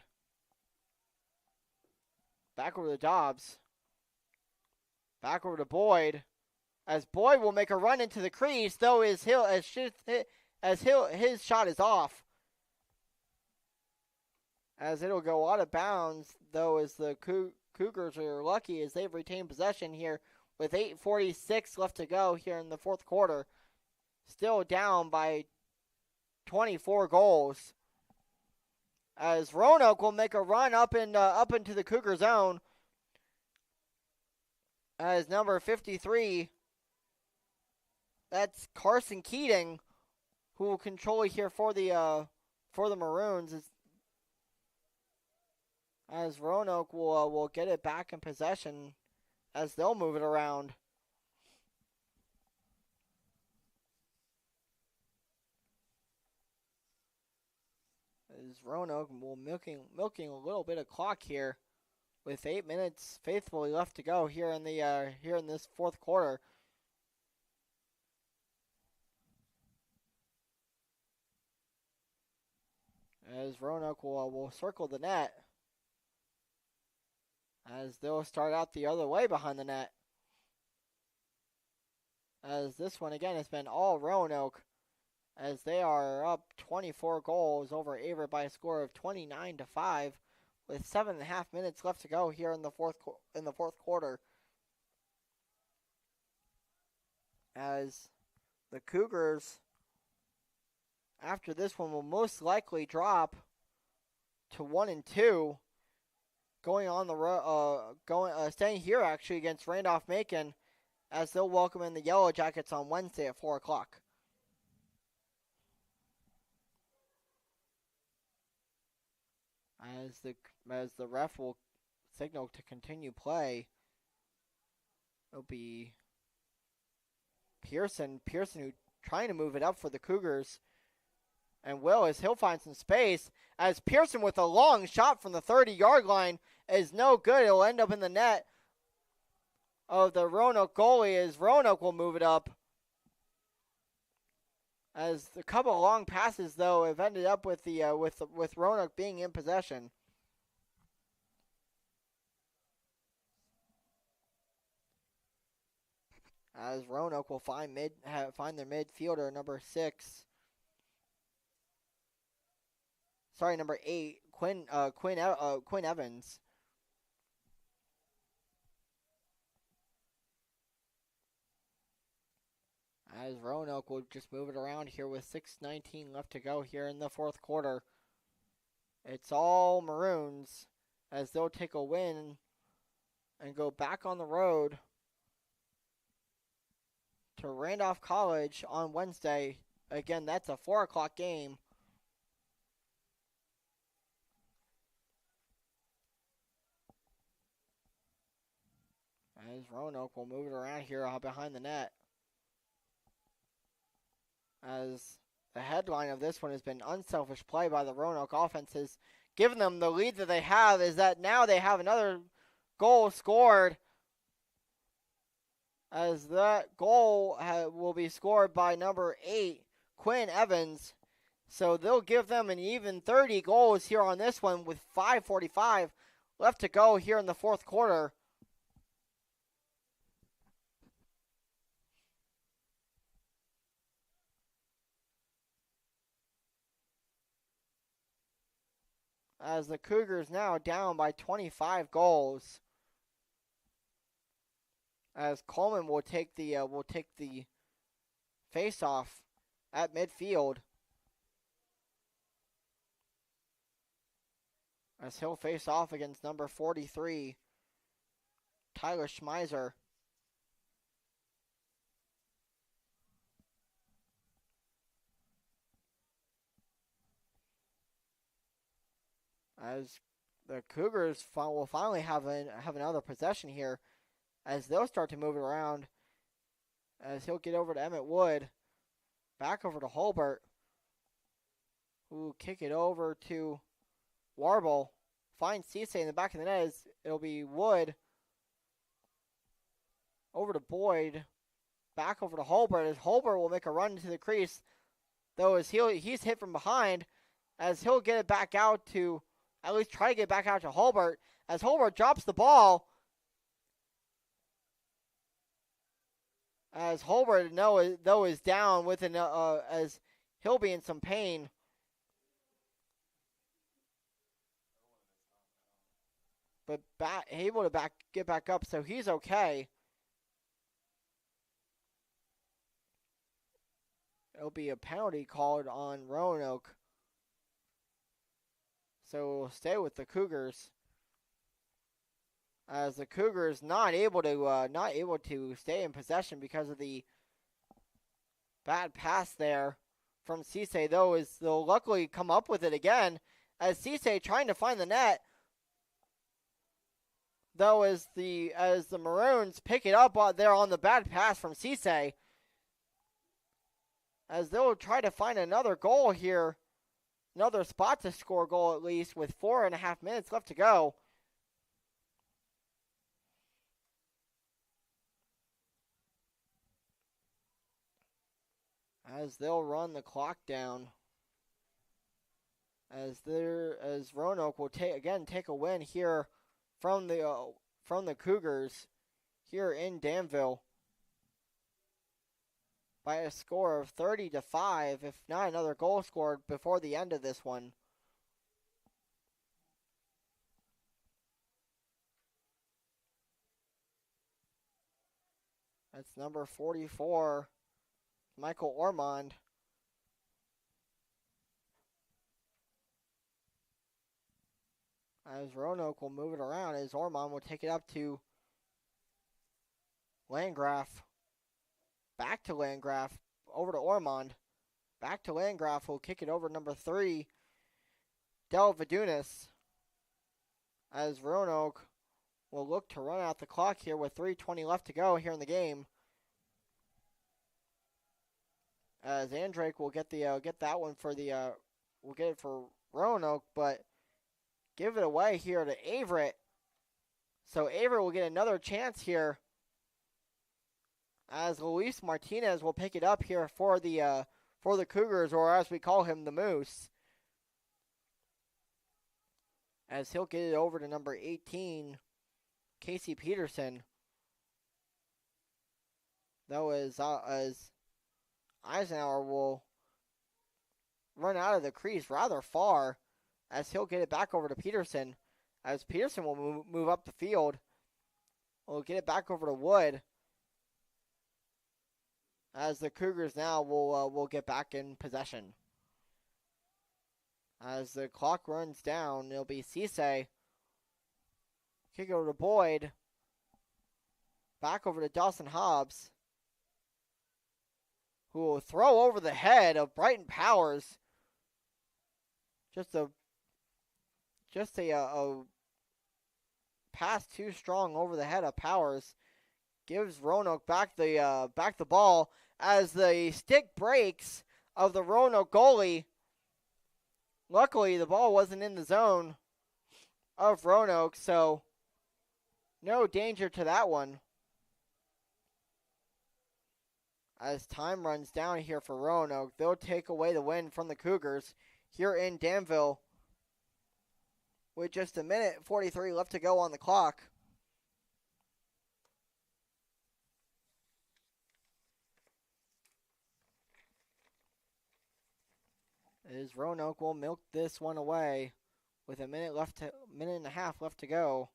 Back over to Dobbs. Back over to Boyd. As Boyd will make a run into the crease, though his shot is off. As it'll go out of bounds, though, as the Cougars are lucky as they've retained possession here with 8:46 left to go here in the fourth quarter. Still down by 24 goals. As Roanoke will make a run up into the Cougar zone. As number 53, that's Carson Keating, who will control it here for the Maroons. As Roanoke will get it back in possession, as they'll move it around. As Roanoke will milking a little bit of clock here, with 8 minutes faithfully left to go here in this fourth quarter. As Roanoke will circle the net, as they'll start out the other way behind the net. As this one again has been all Roanoke, as they are up 24 goals over Averett by a score of 29-5, with 7.5 minutes left to go here in the fourth quarter. As the Cougars, after this one, will most likely drop to 1-2, going on the staying here actually against Randolph-Macon, as they'll welcome in the Yellow Jackets on Wednesday at 4 o'clock. As the ref will signal to continue play, it'll be Pearson who trying to move it up for the Cougars, and he'll find some space, as Pearson with a long shot from the 30-yard line is no good. It'll end up in the net of the Roanoke goalie, as Roanoke will move it up. As a couple of long passes, though, have ended up with Roanoke being in possession. As Roanoke will find their midfielder, number 6. Sorry, number 8, Quinn Evans. As Roanoke will just move it around here with 6:19 left to go here in the fourth quarter. It's all Maroons as they'll take a win and go back on the road to Randolph College on Wednesday. Again, that's a 4 o'clock game. As Roanoke will move it around here behind the net. As the headline of this one has been unselfish play by the Roanoke offenses, giving them the lead that they have is that now they have another goal scored. As that goal will be scored by number 8, Quinn Evans. So they'll give them an even 30 goals here on this one with 5:45 left to go here in the fourth quarter. As the Cougars now down by 25 goals. As Coleman will take the face-off at midfield. As he'll face off against number 43, Tyler Schmeiser. As the Cougars will finally have another possession here, as they'll start to move it around, as he'll get over to Emmett Wood, back over to Holbert, who will kick it over to Warble, finds Cisse in the back of the net. It'll be Wood, over to Boyd, back over to Holbert, as Holbert will make a run into the crease, though as he's hit from behind, as he'll get it back out to, at least try to get back out to Holbert, as Holbert drops the ball. As Holbert, though, is down with as he'll be in some pain. But able to get back up, so he's okay. It'll be a penalty called on Roanoke. So we'll stay with the Cougars. As the Cougars not able to stay in possession because of the bad pass there from Cisse, though, as they'll luckily come up with it again. As Cisse trying to find the net, though, as the Maroons pick it up there on the bad pass from Cisse, as they'll try to find another goal here, another spot to score a goal at least, with 4.5 minutes left to go. As they'll run the clock down, as Roanoke will take a win here from the Cougars here in Danville by a score of 30-5, if not another goal scored before the end of this one. That's number 44, Michael Ormond. As Roanoke will move it around, as Ormond will take it up to Landgraf. Back to Landgraf, over to Ormond. Back to Landgraf, who'll kick it over number 3, Del Vadunas. As Roanoke will look to run out the clock here with 3:20 left to go here in the game. As Andrake will get that one for will get it for Roanoke, but give it away here to Averett. So Averett will get another chance here, as Luis Martinez will pick it up here for the Cougars, or as we call him, the Moose. As he'll get it over to number 18, Casey Peterson. though, as Eisenhower will run out of the crease rather far, as he'll get it back over to Peterson, as Peterson will move up the field. We'll get it back over to Wood, as the Cougars now will get back in possession. As the clock runs down, it'll be Cisse. Kick over to Boyd. Back over to Dawson Hobbs, who will throw over the head of Brighton Powers. Just a pass too strong over the head of Powers. Gives Roanoke back the ball as the stick breaks of the Roanoke goalie. Luckily, the ball wasn't in the zone of Roanoke, so no danger to that one. As time runs down here for Roanoke, they'll take away the win from the Cougars here in Danville with just 1:43 left to go on the clock. As Roanoke will milk this one away with minute and a half left to go.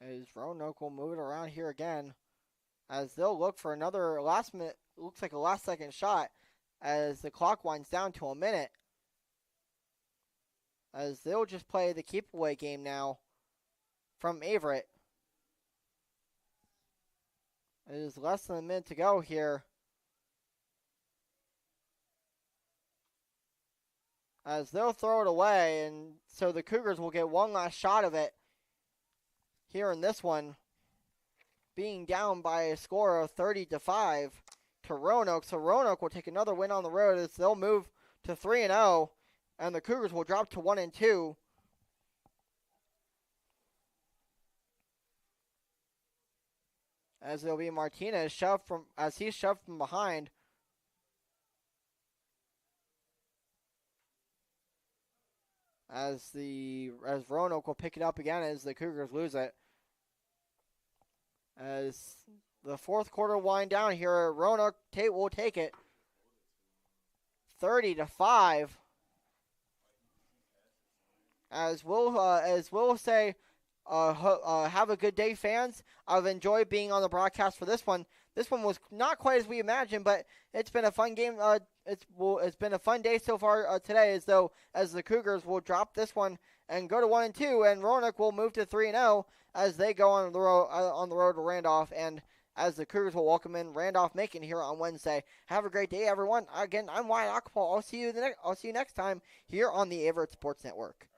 As Roanoke will move it around here again, as they'll look for another last minute, looks like a last second shot, as the clock winds down to a minute. As they'll just play the keep away game now from Averett. It is less than a minute to go here. As they'll throw it away, and so the Cougars will get one last shot of it here in this one, being down by a score of 30-5 to Roanoke. So Roanoke will take another win on the road as they'll move to 3-0, and the Cougars will drop to 1-2. As it'll be Martinez shoved from behind. As Roanoke will pick it up again as the Cougars lose it. As the fourth quarter wind down here, Roanoke will take it 30-5. As we'll say, have a good day, fans. I've enjoyed being on the broadcast for this one. This one was not quite as we imagined, but it's been a fun game. It's been a fun day so far today, as the Cougars will drop this one and go to 1-2, and Roanoke will move to 3-0 as they go on the road to Randolph, and as the Cougars will welcome in Randolph-Macon here on Wednesday. Have a great day, everyone. Again, I'm Wyatt Ockpall. I'll see you next time here on the Averett Sports Network.